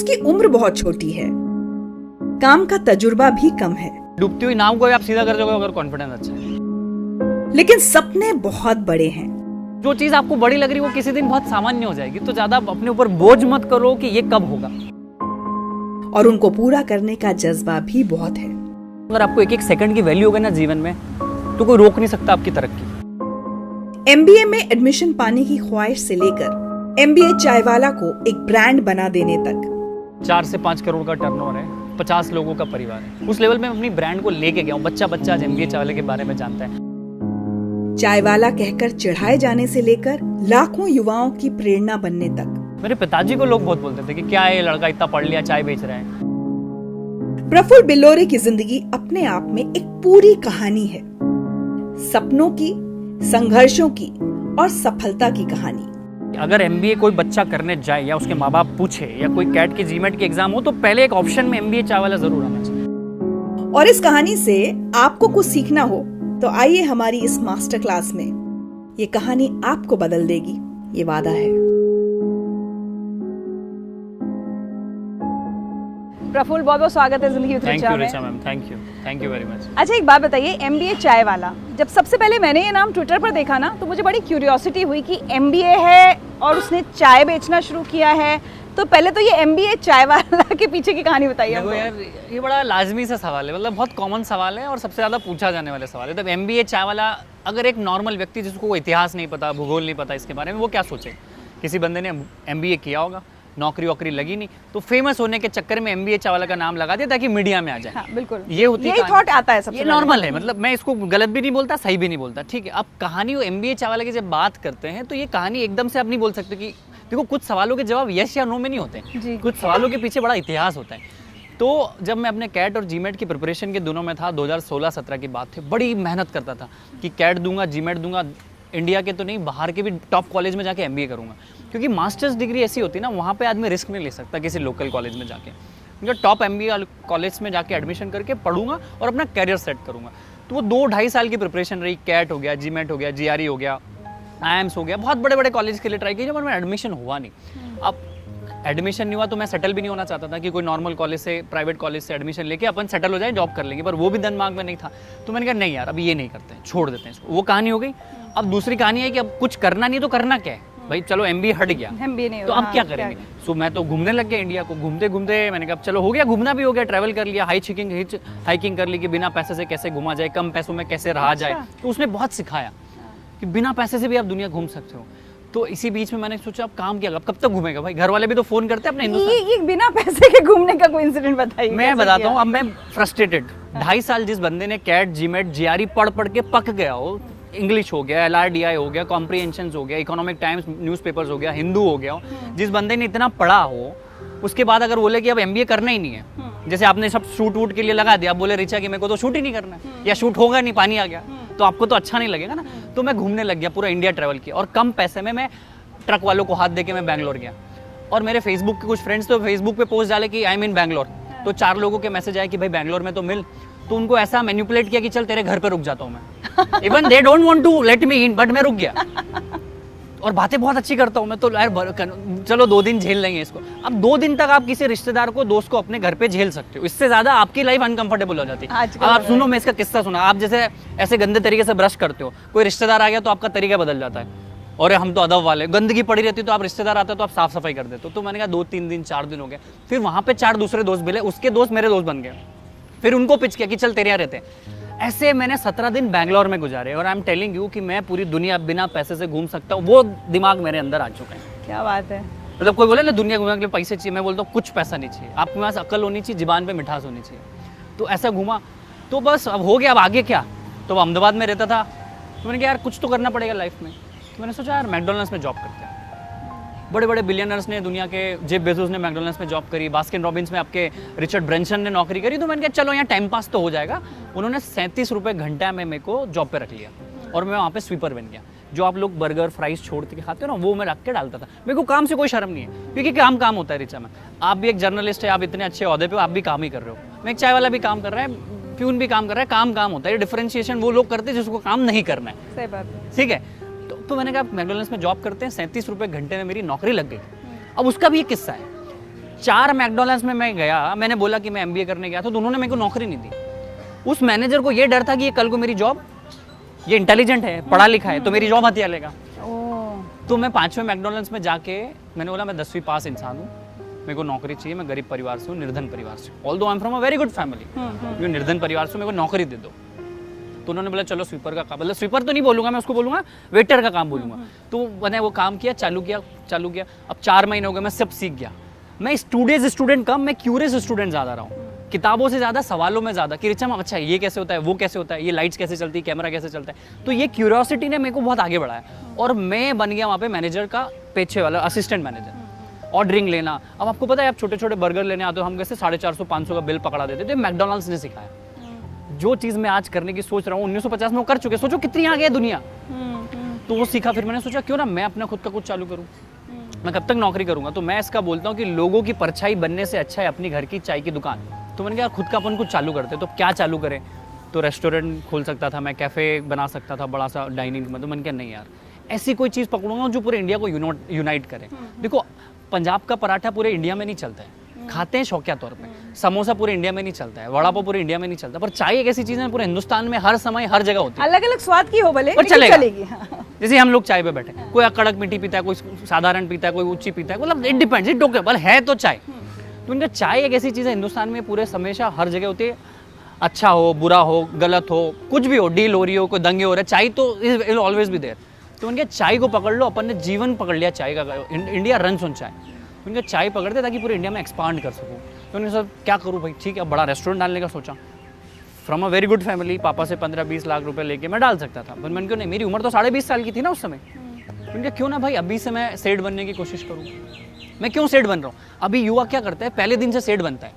उसकी उम्र बहुत छोटी है, काम का तजुर्बा भी कम है। डूबती हुई नाव को आप सीधा कर दोगे अगर कॉन्फिडेंस अच्छा है। लेकिन सपने बहुत बड़े हैं। जो चीज आपको बड़ी लग रही है वो किसी दिन बहुत सामान्य हो जाएगी, तो ज्यादा अपने ऊपर बोझ मत करो कि ये कब होगा। और उनको पूरा करने का जज्बा भी बहुत है। अगर आपको एक एक सेकंड की वैल्यू होगा ना जीवन में, तो कोई रोक नहीं सकता आपकी तरक्की। MBA में एडमिशन पाने की ख्वाहिश से लेकर MBA चायवाला को एक ब्रांड बना देने तक 4 से 5 करोड़ का टर्नओवर है, 50 लोगों का परिवार है। उस लेवल में अपनी ब्रांड को लेके गया हूँ। बच्चा आज MBA चायवाला के बारे में जानता है। चायवाला कहकर चिढ़ाए जाने से लेकर लाखों युवाओं की प्रेरणा बनने तक। मेरे पिताजी को लोग बहुत बोलते थे कि क्या है लड़का इतना पढ़ लिया चाय बेच रहा है। प्रफुल्ल बिल्लौरे की जिंदगी अपने आप में एक पूरी कहानी है, सपनों की, संघर्षों की और सफलता की कहानी। अगर MBA कोई बच्चा करने जाए या उसके माँ बाप पूछे या कोई कैट की जीमेट की एग्जाम हो, तो पहले एक ऑप्शन में MBA चायवाला जरूर आना चाहिए। और इस कहानी से आपको कुछ सीखना हो तो आइए हमारी इस मास्टर क्लास में। ये कहानी आपको बदल देगी, ये वादा है। प्रफुल्ल, बहुत बहुत स्वागत है जिंदगी उतरी चाह में। Thank you very much. अच्छा, एक बात बताइए, MBA चायवाला, जब सबसे पहले मैंने ये नाम ट्विटर पर देखा ना, तो मुझे बड़ी क्यूरियोसिटी हुई कि MBA है और उसने चाय बेचना शुरू किया है। तो पहले तो ये MBA चायवाला के पीछे की कहानी बताइए। देखो यार, ये बड़ा लाजमी सा सवाल है, मतलब बहुत कॉमन सवाल है और सबसे ज़्यादा पूछा जाने वाला सवाल है। तब MBA चायवाला, अगर एक नॉर्मल व्यक्ति जिसको कोई इतिहास नहीं पता, भूगोल नहीं पता इसके बारे में, वो क्या सोचे? किसी बंदे ने MBA किया होगा, नौकरी वोकरी लगी नहीं, तो फेमस होने के चक्कर में MBA चायवाला का नाम लगा दिया ताकि मीडिया में आ जाए। हाँ, बिल्कुल ये होती है, यही थॉट आता है सबसे। ये नॉर्मल है, मतलब मैं इसको गलत भी नहीं बोलता, सही भी नहीं बोलता, ठीक है। अब कहानी MBA चायवाला की जब बात करते हैं तो ये कहानी एकदम से आप नहीं बोल सकते कि देखो, कुछ सवालों के जवाब यस या नो में नहीं होते, कुछ सवालों के पीछे बड़ा इतिहास होता है। तो जब मैं अपने कैट और जीमेट की प्रिपरेशन के दोनों में था, 2016-17 की बात थी, बड़ी मेहनत करता था कि कैट दूंगा, जीमेट दूंगा, इंडिया के तो नहीं बाहर के भी टॉप कॉलेज में जाके MBA करूंगा। क्योंकि मास्टर्स डिग्री ऐसी होती है ना, वहाँ पे आदमी रिस्क नहीं ले सकता किसी लोकल कॉलेज में जाके। क्योंकि टॉप MBA कॉलेज में जाके एडमिशन करके पढ़ूंगा और अपना कैरियर सेट करूंगा। तो वो 2-2.5 साल की प्रिपरेशन रही। कैट हो गया, जीमेट हो गया, GRE हो गया, IIMS हो गया, बहुत बड़े बड़े कॉलेज के लिए ट्राई किया, पर मैं एडमिशन हुआ नहीं। अब एडमिशन नहीं हुआ तो मैं सेटल भी नहीं होना चाहता था कि कोई नॉर्मल कॉलेज से, प्राइवेट कॉलेज से एडमिशन लेके अपन सेटल हो जाए, जॉब कर लेंगे, पर वो भी दिमाग में नहीं था। तो मैंने कहा नहीं यार, अब ये नहीं करते हैं, छोड़ देते हैं इसको। वो कहानी हो गई। अब दूसरी कहानी है कि अब कुछ करना नहीं तो करना क्या है भाई, चलो MBA हट गया, MBA नहीं तो अब क्या करेंगे। सो मैं तो घूमने लग गया इंडिया को। घूमते घूमते मैंने कहा चलो हो गया, घूमना भी हो गया, ट्रैवल कर लिया, हाइकिंग कर ली कि बिना पैसे से कैसे घूमा जाए, कम पैसों में कैसे रहा जाए। तो उसने बहुत सिखाया कि बिना पैसे से भी आप दुनिया घूम सकते हो। तो इसी बीच में मैंने सोचा अब काम क्या, अब कब तक घूमेगा भाई, घर वाले भी तो फोन करते हैं अपने हिंदुस्तान। ये बिना पैसे के घूमने का कोई इंसिडेंट बताइए। मैं बताता हूँ। अब मैं फ्रस्ट्रेटेड, 2.5 साल जिस बंदे ने कैट, जीमेट, GRE पढ़ के पक गया हो, इंग्लिश हो गया, LRDI हो गया, कॉम्प्रिहेंशंस हो गया, इकोनॉमिक टाइम्स न्यूज़पेपर्स हो गया, हिंदू हो गया, जिस बंदे ने इतना पढ़ा हो, उसके बाद अगर बोले कि अब MBA करना ही नहीं है, जैसे आपने सब शूट वूट के लिए लगा दिया, आप बोले रिचा कि मेरे को तो शूट ही नहीं करना है, या शूट होगा नहीं, पानी आ गया, तो आपको तो अच्छा नहीं लगेगा ना। तो मैं घूमने लग गया, पूरा इंडिया ट्रैवल किया, और कम पैसे में मैं ट्रक वालों को हाथ दे के मैं बैंगलोर गया। और मेरे फेसबुक के कुछ फ्रेंड्स तो फेसबुक पे पोस्ट डाले कि आई एम इन बैंगलोर, तो 4 लोगों के मैसेज आए कि भाई बैंगलोर में तो मिल। तो उनको ऐसा मैनिपुलेट किया कि चल तेरे घर पे रुक जाता हूँ मैं। Even they don't want to let me in, but मैं रुक गया। और बातें बहुत अच्छी करता हूँ मैं, तो यार चलो 2 दिन झेल लेंगे इसको। अब 2 दिन तक आप किसी रिश्तेदार को, दोस्त को अपने घर पे झेल सकते हो, इससे ज्यादा आपकी लाइफ अनकंफर्टेबल हो जाती है। अब आप सुनो, मैं इसका किस्सा सुना। आप जैसे ऐसे गंदे तरीके से ब्रश करते हो, कोई रिश्तेदार आ गया तो आपका तरीका बदल जाता है, और हम तो अदब वाले, गंदगी पड़ी रहती तो आप रिश्तेदार आते तो आप साफ सफाई कर देते हो। तो मैंने कहा 2-3 दिन 4 दिन हो गए, फिर वहाँ पे 4 दूसरे दोस्त मिले, उसके दोस्त मेरे दोस्त बन गए, फिर उनको पिच किया कि चल तेरे यहाँ रहते हैं। ऐसे मैंने 17 दिन बैंगलोर में गुजारे, और आई एम टेलिंग यू कि मैं पूरी दुनिया बिना पैसे से घूम सकता हूँ, वो दिमाग मेरे अंदर आ चुका है। क्या बात है। मतलब कोई बोले ना दुनिया घूमने के लिए पैसे चाहिए, मैं बोलता हूँ कुछ पैसा नहीं चाहिए, आपके पास अकल होनी चाहिए, जुबान पे मिठास होनी चाहिए। तो ऐसा घूमा, तो बस अब हो गया, अब आगे क्या। तो अहमदाबाद में रहता था, तो मैंने कहा यार कुछ तो करना पड़ेगा लाइफ में। तो मैंने सोचा यार मैकडोनल्ड्स में जॉब करते हैं। बड़े बड़े बिलियनर्स ने, दुनिया के जेफ बेजोस ने मैकडोनल्ड्स में जॉब करी, बास्किन रॉबिन्स में आपके रिचर्ड ब्रेंसन ने नौकरी करी। तो मैंने कहा चलो यहाँ टाइम पास तो हो जाएगा। उन्होंने 37 रुपये घंटा में मेरे को जॉब पे रख लिया, और मैं वहाँ पे स्वीपर बन गया। जो आप लोग बर्गर फ्राइज छोड़ के खाते हो ना, वो मैं रख के डालता था। मेरे को काम से कोई शर्म नहीं है, क्योंकि काम होता है रिचा में। आप भी एक जर्नलिस्ट है, आप इतने अच्छे ओहदे पे, आप भी काम ही कर रहे हो। मैं एक चाय वाला भी काम कर रहा है, प्यून भी काम कर रहा है, काम होता है। डिफरेंशिएशन वो लोग करते हैं जिसको काम नहीं करना है। सही बात है, ठीक है। तो मैंने कहा मैकडोनल्ड्स में जॉब करते हैं, 37 रुपये घंटे में मेरी नौकरी लग गई। अब उसका भी एक किस्सा है। 4 मैकडॉनल्ड्स में मैं गया, मैंने बोला कि मैं एमबीए करने गया, तो उन्होंने मेरे को नौकरी नहीं दी। उस मैनेजर को ये डर था कि ये कल को मेरी जॉब, ये इंटेलिजेंट है, पढ़ा लिखा है, तो मेरी जॉब हथिया लेगा। तो मैं 5वें मैकडॉनल्ड्स में जाके मैंने बोला मैं 10वीं पास इंसान हूँ, मेरे को नौकरी चाहिए, मैं गरीब परिवार से हूँ, निर्धन परिवार से, although I am from a very good family, मैं निर्धन परिवार से, मेरे को नौकरी दे दो। तो उन्होंने बोला चलो स्वीपर का काम, मतलब स्वीपर तो नहीं बोलूँगा मैं, उसको बोलूँगा वेटर का काम बोलूँगा। तो मैंने वो काम किया, चालू किया। अब 4 महीने हो गए, मैं सब सीख गया। मैं स्टूडेंट कम, मैं क्यूरियस स्टूडेंट ज़्यादा रहा हूँ, किताबों से ज़्यादा सवालों में ज़्यादा कि रिचा अच्छा ये कैसे होता है, वो कैसे होता है, ये लाइट्स कैसे चलती है, कैमरा कैसे चलता है। तो ये क्यूरियोसिटी ने मेरे को बहुत आगे बढ़ाया और मैं बन गया वहाँ पे मैनेजर का पीछे वाला असिस्टेंट मैनेजर। ऑर्डरिंग लेना, अब आपको पता है आप छोटे छोटे बर्गर लेने आते हो, हम कैसे 450-500 का बिल पकड़ा देते थे, मैकडॉनल्ड्स ने सिखाया। जो चीज़ मैं आज करने की सोच रहा हूँ 1950 में वो कर चुके, सोचो कितनी आगे है दुनिया। तो वो सीखा, फिर मैंने सोचा क्यों ना मैं अपना खुद का कुछ चालू करूँ, मैं कब तक नौकरी करूँगा। तो मैं इसका बोलता हूँ कि लोगों की परछाई बनने से अच्छा है अपनी घर की चाय की दुकान। तो मैंने कहा खुद का अपन कुछ चालू करते, तो क्या चालू करें। तो रेस्टोरेंट खोल सकता था मैं, कैफ़े बना सकता था बड़ा सा डाइनिंग में। तो मैंने कहा नहीं यार, ऐसी कोई चीज़ पकड़ूंगा जो पूरे इंडिया को यूनाइट करे। देखो पंजाब का पराठा पूरे इंडिया में नहीं चलता है, खाते हैं शौकिया तौर पे, समोसा पूरे इंडिया में नहीं चलता है, वड़ा पाव पूरे इंडिया में नहीं चलता, पर चाय एक ऐसी चीज़ है पूरे हिंदुस्तान में हर समय हर जगह होती है। अलग अलग स्वाद की हो भले, पर लेकिन चलेगी। हाँ। जैसे हम लोग चाय पे बैठे, कोई कड़क मीठी पीता है, कोई साधारण पीता है, कोई ऊंची पीता है, मतलब इट डिपेंड्स, इट ओके, बल है तो चाय। तो उनका चाय एक ऐसी चीज़ है हिंदुस्तान में पूरे हमेशा हर जगह होती है, अच्छा हो बुरा हो गलत हो कुछ भी हो, डील हो रही हो, कोई दंगे हो रहे, चाय तो इज ऑलवेज भी देयर। तो उनके चाय को पकड़ लो, अपन ने जीवन पकड़ लिया चाय का, इंडिया रन्स ऑन चाय। उनके चाय पकड़ते ताकि पूरे इंडिया में एक्सपांड कर सकूँ। तो उन्होंने सब क्या करूँ भाई, ठीक है बड़ा रेस्टोरेंट डालने का सोचा। From a very good family, पापा से 15-20 लाख रुपए लेके मैं डाल सकता था, पर मैंने क्यों नहीं, मेरी उम्र तो 20.5 साल की थी ना उस समय। उनके क्यों ना भाई अभी से मैं सेठ बनने की कोशिश करूँ। मैं क्यों सेठ बन रहा हूँ, अभी युवा क्या करता है पहले दिन से सेठ बनता है,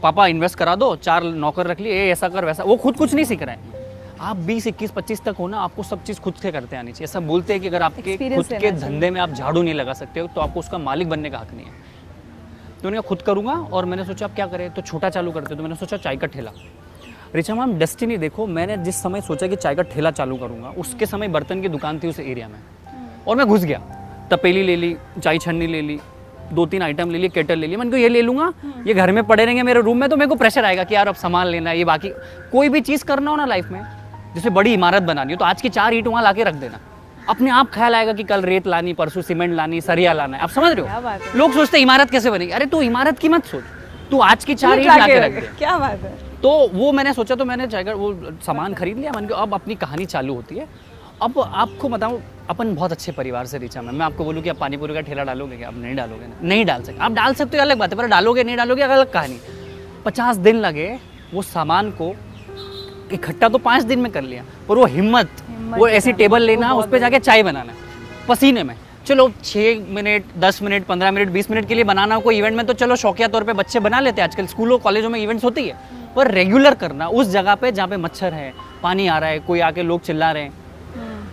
पापा इन्वेस्ट करा दो, 4 नौकर रख लिए, ऐसा कर वैसा, वो खुद कुछ नहीं सीख रहा है। आप 20, 21, 25 तक हो ना, आपको सब चीज़ खुद से करते आनी चाहिए। सब बोलते हैं कि अगर आपके खुद के धंधे में आप झाड़ू नहीं लगा सकते हो तो आपको उसका मालिक बनने का हक नहीं है। तो उन्हें खुद करूँगा, और मैंने सोचा आप क्या करें, तो छोटा चालू करते। तो मैंने सोचा चाय का ठेला। रिचा मैम डेस्टिनी देखो, मैंने जिस समय सोचा कि चाय का ठेला चालू करूँगा उसके समय बर्तन की दुकान थी उस एरिया में, और मैं घुस गया। तपेली ले ली, चाय छन्नी ले ली, 2-3 आइटम ले लिए, केटल ले ली। मैंने कहा ये ले लूँगा, ये घर में पड़े रहेंगे मेरे रूम में, तो मेरे को प्रेशर आएगा कि यार अब सामान लेना है, ये बाकी कोई भी चीज़ करना हो ना लाइफ में, जैसे बड़ी इमारत बनानी हो तो आज की 4 ईंट वहाँ ला के रख देना, अपने आप ख्याल आएगा कि कल रेत लानी, परसों सीमेंट लानी, सरिया लाना है। आप समझ रहे हो, लोग सोचते हैं इमारत कैसे बनेगी, अरे तू इमारत की मत सोच, तू आज की 4 ईंट ला के रख दे। क्या बात है। तो वो मैंने सोचा, तो मैंने जाकर वो सामान खरीद लिया। मैंने कहा अब अपनी कहानी चालू होती है। अब आपको बताऊं, अपन बहुत अच्छे परिवार से रिचा मैं आपको बोलूँ कि आप पानी पूरी का ठेला डालोगे क्या, अब नहीं डालोगे ना, नहीं डाल सकते। आप डाल सकते हो अलग बात है, पर डालोगे नहीं डालोगे अलग कहानी। 50 दिन लगे वो सामान को इकट्ठा, तो 5 दिन में कर लिया, पर वो हिम्मत वो ऐसी टेबल लेना, उस पर जाके चाय बनाना पसीने में। चलो 6 मिनट 10 मिनट 15 मिनट 20 मिनट के लिए बनाना कोई इवेंट में, तो चलो शौकिया तौर पे बच्चे बना लेते हैं, आजकल स्कूलों कॉलेजों में इवेंट्स होती है। पर रेगुलर करना उस जगह पे जहाँ पे मच्छर है, पानी आ रहा है, कोई आके लोग चिल्ला रहे हैं,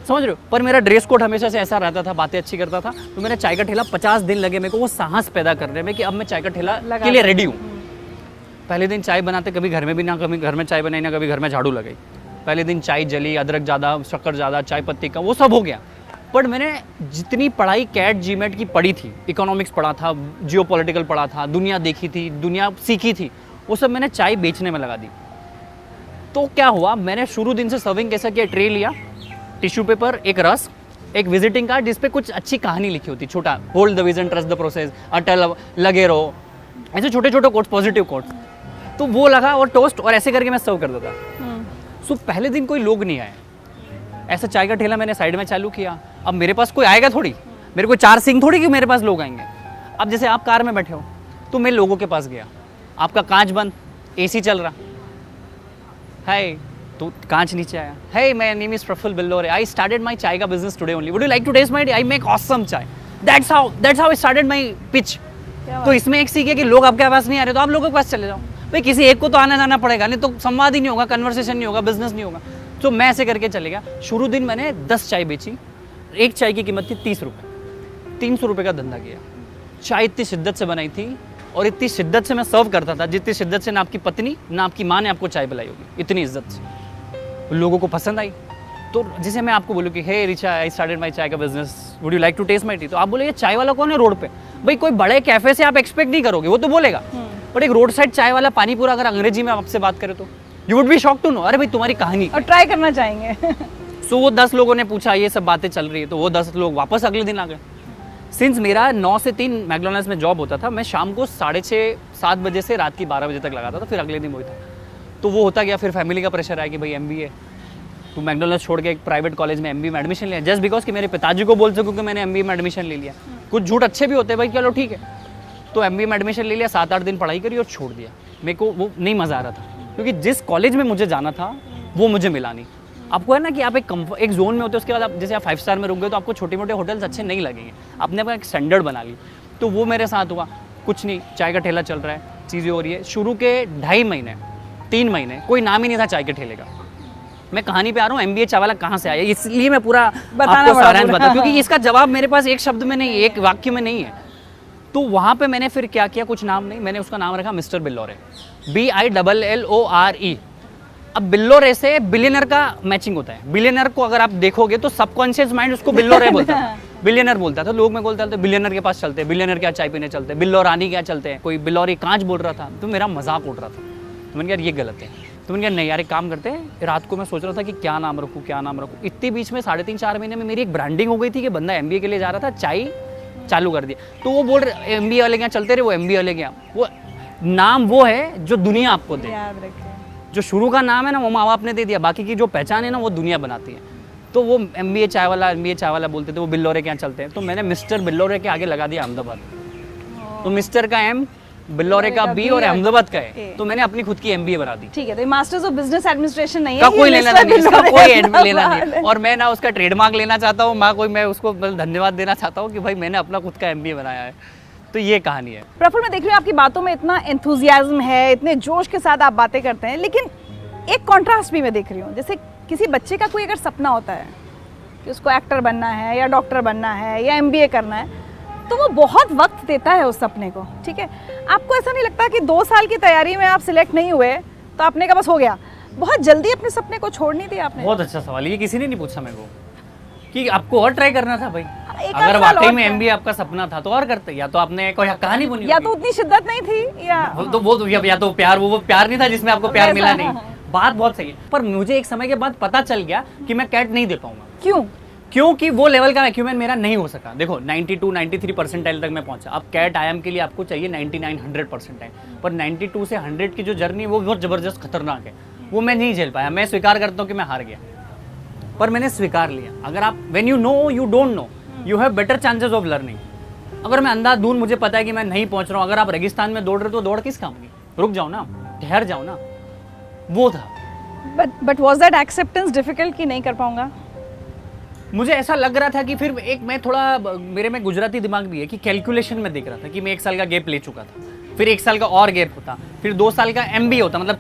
समझ रहे हो। पर मेरा ड्रेस कोड हमेशा से ऐसा रहता था, बातें अच्छी करता था। तो मैंने चाय का ठेला 50 दिन लगे मेरे को वो साहस पैदा करने में कि अब मैं चाय का ठेला के लिए रेडी हूँ। पहले दिन चाय बनाते, कभी घर में भी ना, कभी घर में चाय बनाई ना, कभी घर में झाड़ू लगाई। पहले दिन चाय जली, अदरक ज़्यादा, शक्कर ज़्यादा, चाय पत्ती का, वो सब हो गया। पर मैंने जितनी पढ़ाई कैट जीमेट की पढ़ी थी, इकोनॉमिक्स पढ़ा था, जियोपॉलिटिकल पढ़ा था, दुनिया देखी थी, दुनिया सीखी थी, वो सब मैंने चाय बेचने में लगा दी। तो क्या हुआ, मैंने शुरू दिन से सर्विंग कैसा किया, ट्रे लिया, टिश्यू पेपर, एक रस, एक विजिटिंग कार्ड जिस पे कुछ अच्छी कहानी लिखी होती, छोटा, hold the vision, trust the process, अटल, लगे रहो, ऐसे छोटे छोटे कोट्स, पॉजिटिव कोट्स। तो वो लगा, और टोस्ट, और ऐसे करके मैं सर्व करता था। सो पहले दिन कोई लोग नहीं आए, ऐसा चाय का ठेला मैंने साइड में चालू किया। अब मेरे पास कोई आएगा थोड़ी, मेरे को 4 सिंह थोड़ी कि मेरे पास लोग आएंगे। अब जैसे आप कार में बैठे हो तो मैं लोगों के पास गया, आपका कांच बंद, एसी चल रहा, हाय, तो कांच नीचे आया, hey my name is Praful Billore, I started my चाय का business today only, would you like to taste my tea, I make awesome चाय, that's how I started my pitch। तो इसमें एक सीख है कि लोग आपके पास नहीं आ रहे तो आप लोगों के पास चले जाओ भाई, किसी एक को तो आना जाना पड़ेगा, नहीं तो संवाद ही नहीं होगा, कन्वर्सेशन नहीं होगा, बिजनेस नहीं होगा। तो मैं ऐसे करके चले गया। शुरू दिन मैंने 10 चाय बेची, एक चाय की कीमत थी 30 रुपये, 300 रुपये का धंधा किया। चाय इतनी शिद्दत से बनाई थी और इतनी शिद्दत से मैं सर्व करता था जितनी शिद्दत से ना आपकी पत्नी ना आपकी माँ ने आपको चाय पिलाई होगी, इतनी इज्जत से। लोगों को पसंद आई। तो जैसे मैं आपको बोलूँ कि हे रिचा, आई स्टार्टेड माई चाय का business would you like to taste my tea? तो आप बोले ये चाय वाला कौन है रोड पे? भाई कोई बड़े कैफे से आप एक्सपेक्ट नहीं करोगे, वो तो बोलेगा, बट एक रोड साइड चाय वाला पानीपुरा अगर अंग्रेजी में आपसे बात करे तो you would be shock to know, अरे भाई तुम्हारी कहानी और ट्राई करना चाहेंगे। सो वो 10 लोगों ने पूछा ये सब बातें चल रही है, तो वो 10 लोग वापस अगले दिन आ गए। सिंस मेरा 9 से 3 मैकडोनल्ड्स में जॉब होता था, मैं शाम को 6:30-7 बजे से रात की 12 बजे तक लगाता था, फिर अगले दिन वही था। तो वो होता गया, फिर फैमिली का प्रेशर आया कि भाई MBA, तो मैकडोनल्ड्स छोड़ के एक प्राइवेट कॉलेज में MBA में एडमिशन लिया, जस्ट बिकॉज कि मेरे पिताजी को बोल सकूँ कि मैंने MBA में एडमिशन ले लिया। कुछ झूठ अच्छे भी होते हैं भाई, चलो ठीक है। तो MBA में एडमिशन ले लिया, 7-8 दिन पढ़ाई करी और छोड़ दिया। मेरे को वो नहीं मज़ा आ रहा था, क्योंकि जिस कॉलेज में मुझे जाना था वो मुझे मिला नहीं। आपको है ना कि आप एक जोन में होते हो, उसके बाद आप जैसे आप 5 स्टार में रुक गए तो आपको छोटे मोटे होटल्स अच्छे नहीं लगेंगे, आपने अपना एक स्टैंडर्ड बना ली। तो वो मेरे साथ हुआ, कुछ नहीं, चाय का ठेला चल रहा है, चीज़ें हो रही है। शुरू के 2.5 महीने 3 महीने कोई नाम ही नहीं था चाय के ठेले का। मैं कहानी पे आ रहा हूँ, MBA चाय वाला कहाँ से आया, इसलिए मैं पूरा आपको सारांश बता, क्योंकि इसका जवाब मेरे पास एक शब्द में नहीं, एक वाक्य में नहीं है। तो वहाँ पे मैंने फिर क्या किया, कुछ नाम नहीं, मैंने उसका नाम रखा मिस्टर बिल्लोरे, BILLORE। अब बिल्लोरे से बिलियनर का मैचिंग होता है। बिलियनर को अगर आप देखोगे तो सबकॉन्शियस माइंड उसको बिल्लोरे बोलता है, बिलियनर बोलता था। लोग मैं बोलता था बिलियनर के पास चलते हैं, बिलियनर क्या चाय पीने चलते हैं, बिल्लो रानी क्या चलते हैं, कोई बिल्लोरी कांच बोल रहा था, तो मेरा मजाक उड़ रहा था। तो मैंने कहा ये गलत है। तो मैंने कहा नहीं यार, एक काम करते हैं। रात को मैं सोच रहा था कि क्या नाम रखूँ, क्या नाम रखूँ। इतने बीच में 3.5-4 महीने में मेरी एक ब्रांडिंग हो गई थी कि बंदा MBA के लिए जा रहा था, चाय चालू कर दिया। तो वो बोल रहे MBA वाले क्या चलते रहे, वो MBA वाले क्या। वो नाम वो है जो दुनिया आपको दे, जो शुरू का नाम है ना वो माँ बाप ने दे दिया, बाकी की जो पहचान है ना वो दुनिया बनाती है। तो वो MBA चाय वाला बोलते थे, वो बिल्लोरे क्या चलते हैं। तो मैंने मिस्टर बिल्लोरे के आगे लगा दिया अहमदाबाद। तो मिस्टर का M, बिल्लोरे का B और अहमदाबाद का है। तो मैंने अपनी खुद की MBA बना दी। ठीक है, तो मास्टर्स ऑफ बिजनेस एडमिनिस्ट्रेशन नहीं है, का कोई लेना नहीं, इसका कोई लेना नहीं। और मैं ना उसका ट्रेडमार्क लेना चाहता हूँ, मैं उसको धन्यवाद देना चाहता हूँ कि भाई मैंने अपना खुद का MBA बनाया है। तो ये कहानी है। प्रफुल्ल, मैं देख रही हूँ आपकी बातों में इतना एंथुजियाज्म है, इतने जोश के साथ आप बातें करते हैं, लेकिन एक कॉन्ट्रास्ट भी मैं देख रही हूँ। जैसे किसी बच्चे का कोई अगर सपना होता है कि उसको एक्टर बनना है या डॉक्टर बनना है या MBA करना है, तो वो बहुत वक्त देता है उस सपने को, ठीक है। आपको ऐसा नहीं लगता कि 2 साल की तैयारी में आप सिलेक्ट नहीं हुए तो आपने कहा बस हो गया, बहुत जल्दी अपने सपने को छोड़ नहीं दिया आपने? बहुत अच्छा सवाल, ये किसी ने नहीं पूछा मेरे को कि आपको और ट्राई करना था भाई। अगर वाकई में MBA आपका सपना था तो और करते, या तो आपने कोई कहानी बुनी, या तो उतनी शिद्दत नहीं थी, या तो प्यार, वो प्यार नहीं था जिसमें आपको प्यार मिला नहीं। बात बहुत सही है, पर मुझे एक समय के बाद पता चल गया कि मैं कैट नहीं दे पाऊंगा। क्यों? क्योंकि वो लेवल का एक्यूमेंट मेरा नहीं हो सका। देखो 92-93 परसेंटाइल तक मैं पहुंचा। अब कैट IIM के लिए आपको चाहिए 99-100 परसेंटाइल, पर 92 से 100 की जो जर्नी है वो बहुत जबरदस्त खतरनाक है, वो मैं नहीं झेल पाया। मैं स्वीकार करता हूँ कि मैं हार गया, पर मैंने स्वीकार लिया। अगर आप when you know you don't know, you have better chances of learning. अगर मैं अंधाधुंध मुझे पता है कि मैं नहीं पहुंच रहा हूँ, अगर आप रेगिस्तान में दौड़ रहे हो तो दौड़ किस काम की, रुक जाओ ना, ठहर जाओ ना। वो था। But was that acceptance difficult कि नहीं कर पाऊंगा? मुझे ऐसा लग रहा था कि फिर एक मैं थोड़ा, मेरे में गुजराती दिमाग भी है कि कैलकुलेशन में देख रहा था कि मैं 1 साल का गैप ले चुका था, फिर 1 साल का और गैप होता, फिर 2 साल का MBA होता, मतलब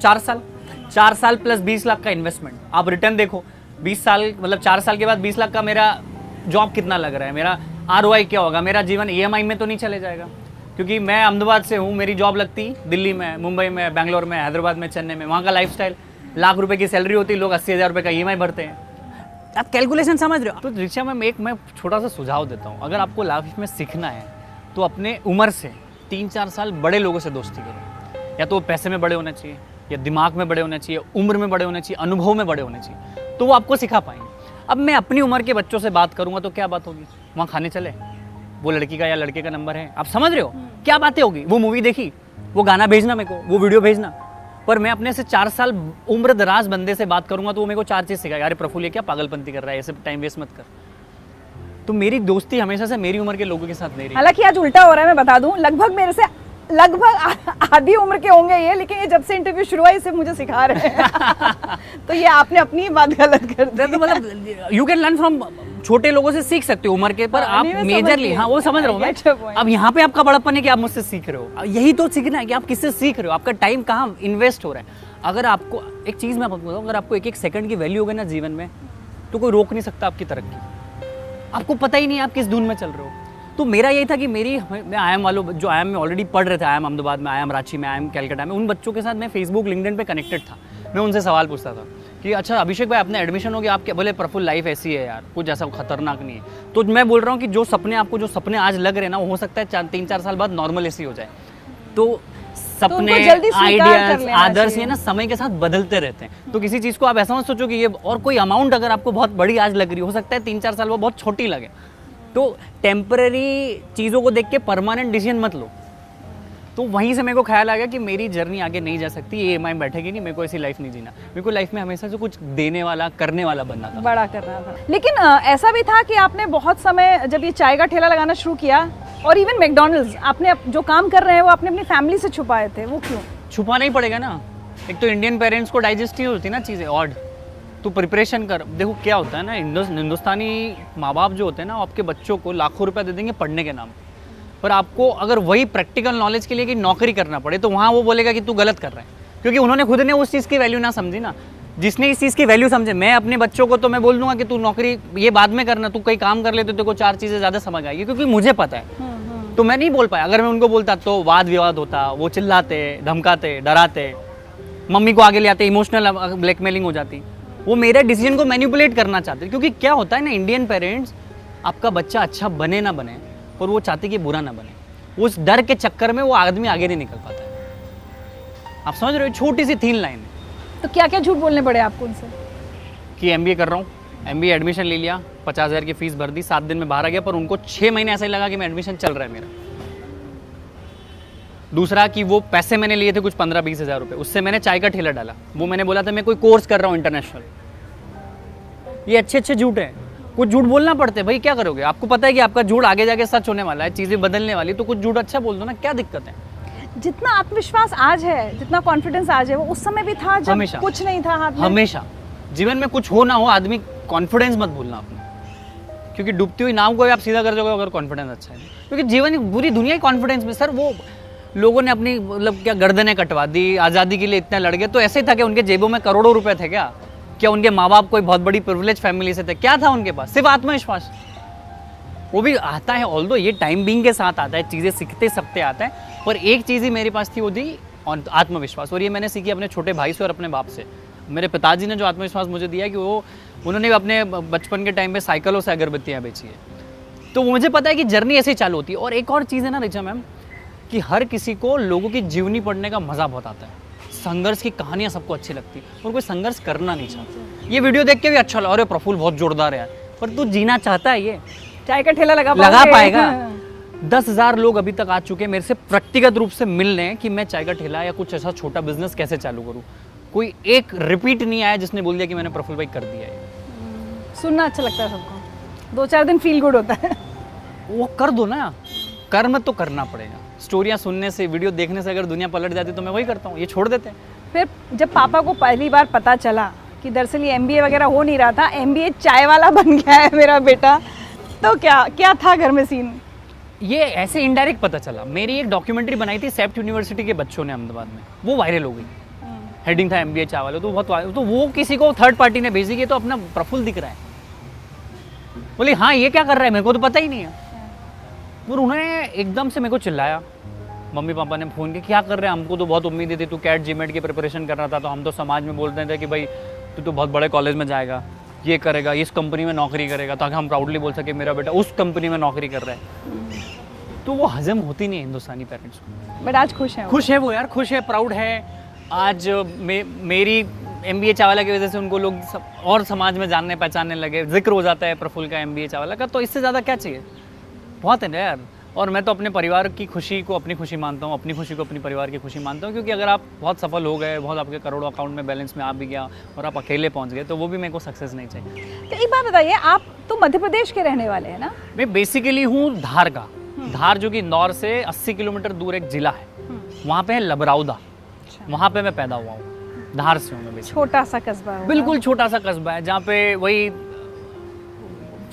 4 साल प्लस 20 लाख का इन्वेस्टमेंट। आप रिटर्न देखो, 20 साल मतलब 4 साल के बाद 20 लाख का मेरा जॉब कितना लग रहा है, मेरा ROI क्या होगा, मेरा जीवन EMI में तो नहीं चले जाएगा। क्योंकि मैं अहमदाबाद से हूँ, मेरी जॉब लगती दिल्ली में, मुंबई में, बैंगलोर में, हैदराबाद में, चेन्नई में, वहाँ का लाइफस्टाइल, लाख रुपए की सैलरी होती, लोग 80,000 रुपये का EMI भरते हैं। आप कैलकुलेशन समझ रहे हो? तो रिक्शा में मैं छोटा सा सुझाव देता हूँ, अगर आपको लाइफ में सीखना है तो अपने उम्र से 3-4 साल बड़े लोगों से दोस्ती करो। या तो वो पैसे में बड़े होने चाहिए, या दिमाग में बड़े होने चाहिए, उम्र में बड़े होने चाहिए, अनुभव में बड़े होने चाहिए, तो वो आपको सिखा पाएंगे। अब मैं अपनी उम्र के बच्चों से बात करूंगा तो क्या बात होगी, वहाँ खाने चले, वो लड़की का या लड़के का नंबर है, आप समझ रहे हो क्या बातें होगी, वो मूवी देखी, वो गाना भेजना मेरे को, वो वीडियो भेजना। पर मैं अपने से 4 साल उम्र दराज बंदे से बात करूंगा तो वो मेरे को 4 चीज़ सिखाएगा, अरे प्रफुल्ल ये क्या पागलपंती कर रहा है, ऐसे टाइम वेस्ट मत कर। तो मेरी दोस्ती हमेशा से मेरी उम्र के लोगों के साथ नहीं रही। हालांकि आज उल्टा हो रहा है, मैं बता दूं, लगभग मेरे से आधी उम्र के होंगे ये, लेकिन ये जब से इंटरव्यू शुरू हुआ इसे मुझे सिखा रहे हैं। तो ये आपने अपनी बात गलत कर दी। तो मतलब यू कैन लर्न फ्रॉम, छोटे लोगों से सीख सकते हो उम्र के, पर आप मेजरली, हाँ वो समझ रहा हूँ मैं। अब यहाँ पे आपका बड़प्पन है कि आप मुझसे सीख रहे हो, यही तो सीखना है कि आप किससे सीख रहे हो, आपका टाइम कहाँ इन्वेस्ट हो रहा है। अगर आपको एक चीज़ मैं आपको बताऊँ, अगर आपको 1-1 सेकंड की वैल्यू होगी ना जीवन में, तो कोई रोक नहीं सकता आपकी तरक्की। आपको पता ही नहीं आप किस धुन में चल रहे हो। तो मेरा यही था कि मैं IIM वालों, जो IIM में ऑलरेडी पढ़ रहे थे, IIM अहमदाबाद में, IIM रांची में, IIM कलकत्ता में, उन बच्चों के साथ मैं फेसबुक लिंक्डइन पे कनेक्टेड था। मैं उनसे सवाल पूछता था कि अच्छा अभिषेक भाई आपने एडमिशन हो गया, आप क्या बोले प्रफुल्ल लाइफ ऐसी है यार, कुछ ऐसा खतरनाक नहीं है। तो मैं बोल रहा हूँ कि जो सपने आज लग रहे हैं ना, वो हो सकता है 3-4 साल बाद नॉर्मल ऐसी हो जाए। तो सपने, आइडियाज, आदर्श ये ना समय के साथ बदलते रहते हैं। तो किसी चीज को आप ऐसा मत सोचो कि ये, और कोई अमाउंट अगर आपको बहुत बड़ी आज लग रही हो सकता है 3-4 साल बाद बहुत छोटी लगे। तो टेम्पररी चीजों को देख के परमानेंट डिसीजन मत लो। तो वहीं से मेरे को ख्याल आ गया कि मेरी जर्नी आगे नहीं जा सकती, ये EMI बैठेगी नहीं, मेरे को ऐसी लाइफ नहीं जीना। मेरे को लाइफ में हमेशा से कुछ देने वाला, करने वाला बनना था, बड़ा करना था। लेकिन ऐसा भी था कि आपने बहुत समय जब ये चाय का ठेला लगाना शुरू किया, और इवन मैकडॉनल्ड्स, आपने जो काम कर रहे हैं वो आपने अपनी फैमिली से छुपाए थे, वो क्यों? छुपाना ही पड़ेगा ना। एक तो इंडियन पेरेंट्स को डाइजेस्ट ही होती ना चीज़ें, ऑड तो प्रिपरेशन कर। देखो क्या होता है ना, हिंदुस्तानी माँ बाप जो होते हैं ना, आपके बच्चों को लाखों रुपया दे देंगे पढ़ने के नाम पर, आपको अगर वही प्रैक्टिकल नॉलेज के लिए कि नौकरी करना पड़े तो वहाँ वो बोलेगा कि तू गलत कर रहा है, क्योंकि उन्होंने खुद ने उस चीज़ की वैल्यू ना समझी ना। जिसने इस चीज़ की वैल्यू समझे, मैं अपने बच्चों को तो मैं बोल दूंगा कि तू नौकरी ये बाद में करना, तू कहीं काम कर ले तो तेरे को 4 चीज़ें ज़्यादा समझ आएगी, क्योंकि मुझे पता है। तो मैं नहीं बोल पाया। अगर मैं उनको बोलता तो वाद विवाद होता, वो चिल्लाते, धमकाते, डराते, मम्मी को आगे ले आते, इमोशनल ब्लैकमेलिंग हो जाती। वो मेरे डिसीजन को मैनिपुलेट करना चाहते, क्योंकि क्या होता है ना, इंडियन पेरेंट्स, आपका बच्चा अच्छा बने ना बने, और वो चाहते कि बुरा ना बने। उस डर के चक्कर में वो आदमी आगे नहीं निकल पाता है। आप समझ रहे हो, छोटी सी 3 लाइन है। तो क्या क्या झूठ बोलने पड़े आपको उनसे? कि MBA कर रहा हूँ, MBA एडमिशन ले लिया, 50,000 की फीस भर दी, 7 दिन में बाहर आ गया, पर उनको 6 महीने ऐसा ही लगा कि मैं एडमिशन चल रहा है मेरा। दूसरा कि वो पैसे मैंने लिए थे कुछ 15-20 हज़ार रुपये, उससे मैंने चाय का ठेला डाला। वो मैंने बोला था मैं कोई कोर्स कर रहा हूँ इंटरनेशनल। ये अच्छे झूठ हैं। कुछ झूठ बोलना पड़ते हैं भाई, क्या करोगे? आपको पता है कि आपका झूठ आगे जाके सच होने वाला है, चीज़ें बदलने वाली, तो कुछ झूठ अच्छा बोल दो ना, क्या दिक्कत है? जितना आत्मविश्वास आज है, जितना कॉन्फिडेंस आज है, वो उस समय भी था जब हमेशा कुछ नहीं था हाथ में। हमेशा जीवन में कुछ हो ना हो, आदमी कॉन्फिडेंस मत भूलना अपना, क्योंकि डूबती हुई नाव को आप सीधा कर दोगे अगर कॉन्फिडेंस अच्छा है। क्योंकि जीवन पूरी दुनिया ही कॉन्फिडेंस में। सर वो लोगों ने अपनी मतलब क्या गर्दनें कटवा दी, आज़ादी के लिए इतने लड़ गए, तो ऐसे ही था कि उनके जेबों में करोड़ों रुपए थे क्या? क्या उनके माँ बाप कोई बहुत बड़ी प्रिविलेज फैमिली से थे? क्या था उनके पास? सिर्फ आत्मविश्वास। वो भी आता है, ऑल्दो ये टाइम बीइंग के साथ आता है, चीज़ें सीखते सकते आता है, पर एक चीज़ ही मेरे पास थी, वो थी आत्मविश्वास। और ये मैंने सीखी अपने छोटे भाई से और अपने बाप से। मेरे पिताजी ने जो आत्मविश्वास मुझे दिया कि उन्होंने अपने बचपन के टाइम पे साइकिलों से अगरबत्तियाँ बेची है, तो मुझे पता है कि जर्नी ऐसे ही चालू होती है। और एक और चीज़ है ना रिचा मैम, कि हर किसी को लोगों की जीवनी पढ़ने का मज़ा बहुत आता है। संघर्ष की कहानियाँ सबको अच्छी लगती और कोई संघर्ष करना नहीं चाहता। ये वीडियो देख के भी अच्छा लगा, अरे प्रफुल्ल बहुत जोरदार है, पर तू जीना चाहता है? ये चाय का ठेला लगा पाएगा? 10,000 लोग अभी तक आ चुके हैं मेरे से व्यक्तिगत रूप से मिलने हैं कि मैं चाय का ठेला या कुछ ऐसा छोटा बिजनेस कैसे चालू करूँ। कोई एक रिपीट नहीं आया जिसने बोल दिया कि मैंने प्रफुल्ल भाई कर दिया है। सुनना अच्छा लगता है सबको, 2-4 दिन फील गुड होता है। वो कर दो ना, कर्म तो करना पड़ेगा। स्टोरियाँ सुनने से, वीडियो देखने से अगर दुनिया पलट जाती तो मैं वही करता हूँ, ये छोड़ देते हैं। फिर जब पापा को पहली बार पता चला कि दरअसल ये MBA वगैरह हो नहीं रहा था, MBA चाय वाला बन गया है मेरा बेटा, तो क्या था घर में सीन? ये ऐसे इनडायरेक्ट पता चला। मेरी एक डॉक्यूमेंट्री बनाई थी सेफ्ट यूनिवर्सिटी के बच्चों ने अहमदाबाद में, वो वायरल हो गई। हेडिंग था MBA चाय वाला, तो बहुत, तो वो किसी को थर्ड पार्टी ने भेजी कि तो अपना प्रफुल्ल दिख रहा है। बोली हाँ ये क्या कर रहा है, मेरे को तो पता ही नहीं है। और उन्होंने एकदम से मेरे को चिल्लाया। मम्मी पापा ने फ़ोन किया, क्या कर रहे हैं, हमको तो बहुत उम्मीद थी, तू कैट GMAT की प्रिपरेशन कर रहा था, तो हम तो समाज में बोलते थे कि भाई तू तो बहुत बड़े कॉलेज में जाएगा, ये करेगा, इस कंपनी में नौकरी करेगा, ताकि हम प्राउडली बोल सके मेरा बेटा उस कंपनी में नौकरी कर रहा है। तो वो हजम होती नहीं है हिंदुस्तानी पेरेंट्स को। बट आज खुश है, खुश है वो यार, खुश है, प्राउड है। आज मेरी MBA चावला की वजह से उनको लोग और समाज में जानने पहचानने लगे, जिक्र हो जाता है प्रफुल्ल का, MBA चावला का, तो इससे ज़्यादा क्या चाहिए? बहुत है ना यार। और मैं तो अपने परिवार की खुशी को अपनी खुशी मानता हूँ, अपनी खुशी को अपनी परिवार की खुशी मानता हूँ, क्योंकि अगर आप बहुत सफल हो गए, बहुत आपके करोड़ों अकाउंट में बैलेंस में आ भी गया और आप अकेले पहुँच गए, तो वो भी मेरे को सक्सेस नहीं चाहिए। तो एक बात बताइए, आप तो मध्य प्रदेश के रहने वाले हैं ना? मैं बेसिकली हूँ धार का। धार जो कि इंदौर से 80 किलोमीटर दूर एक जिला है, वहाँ पे है लबरौदा, वहाँ पे मैं पैदा हुआ हूँ। धार से हूँ मैं। छोटा सा कस्बा है, बिल्कुल छोटा सा कस्बा है, जहाँ पे वही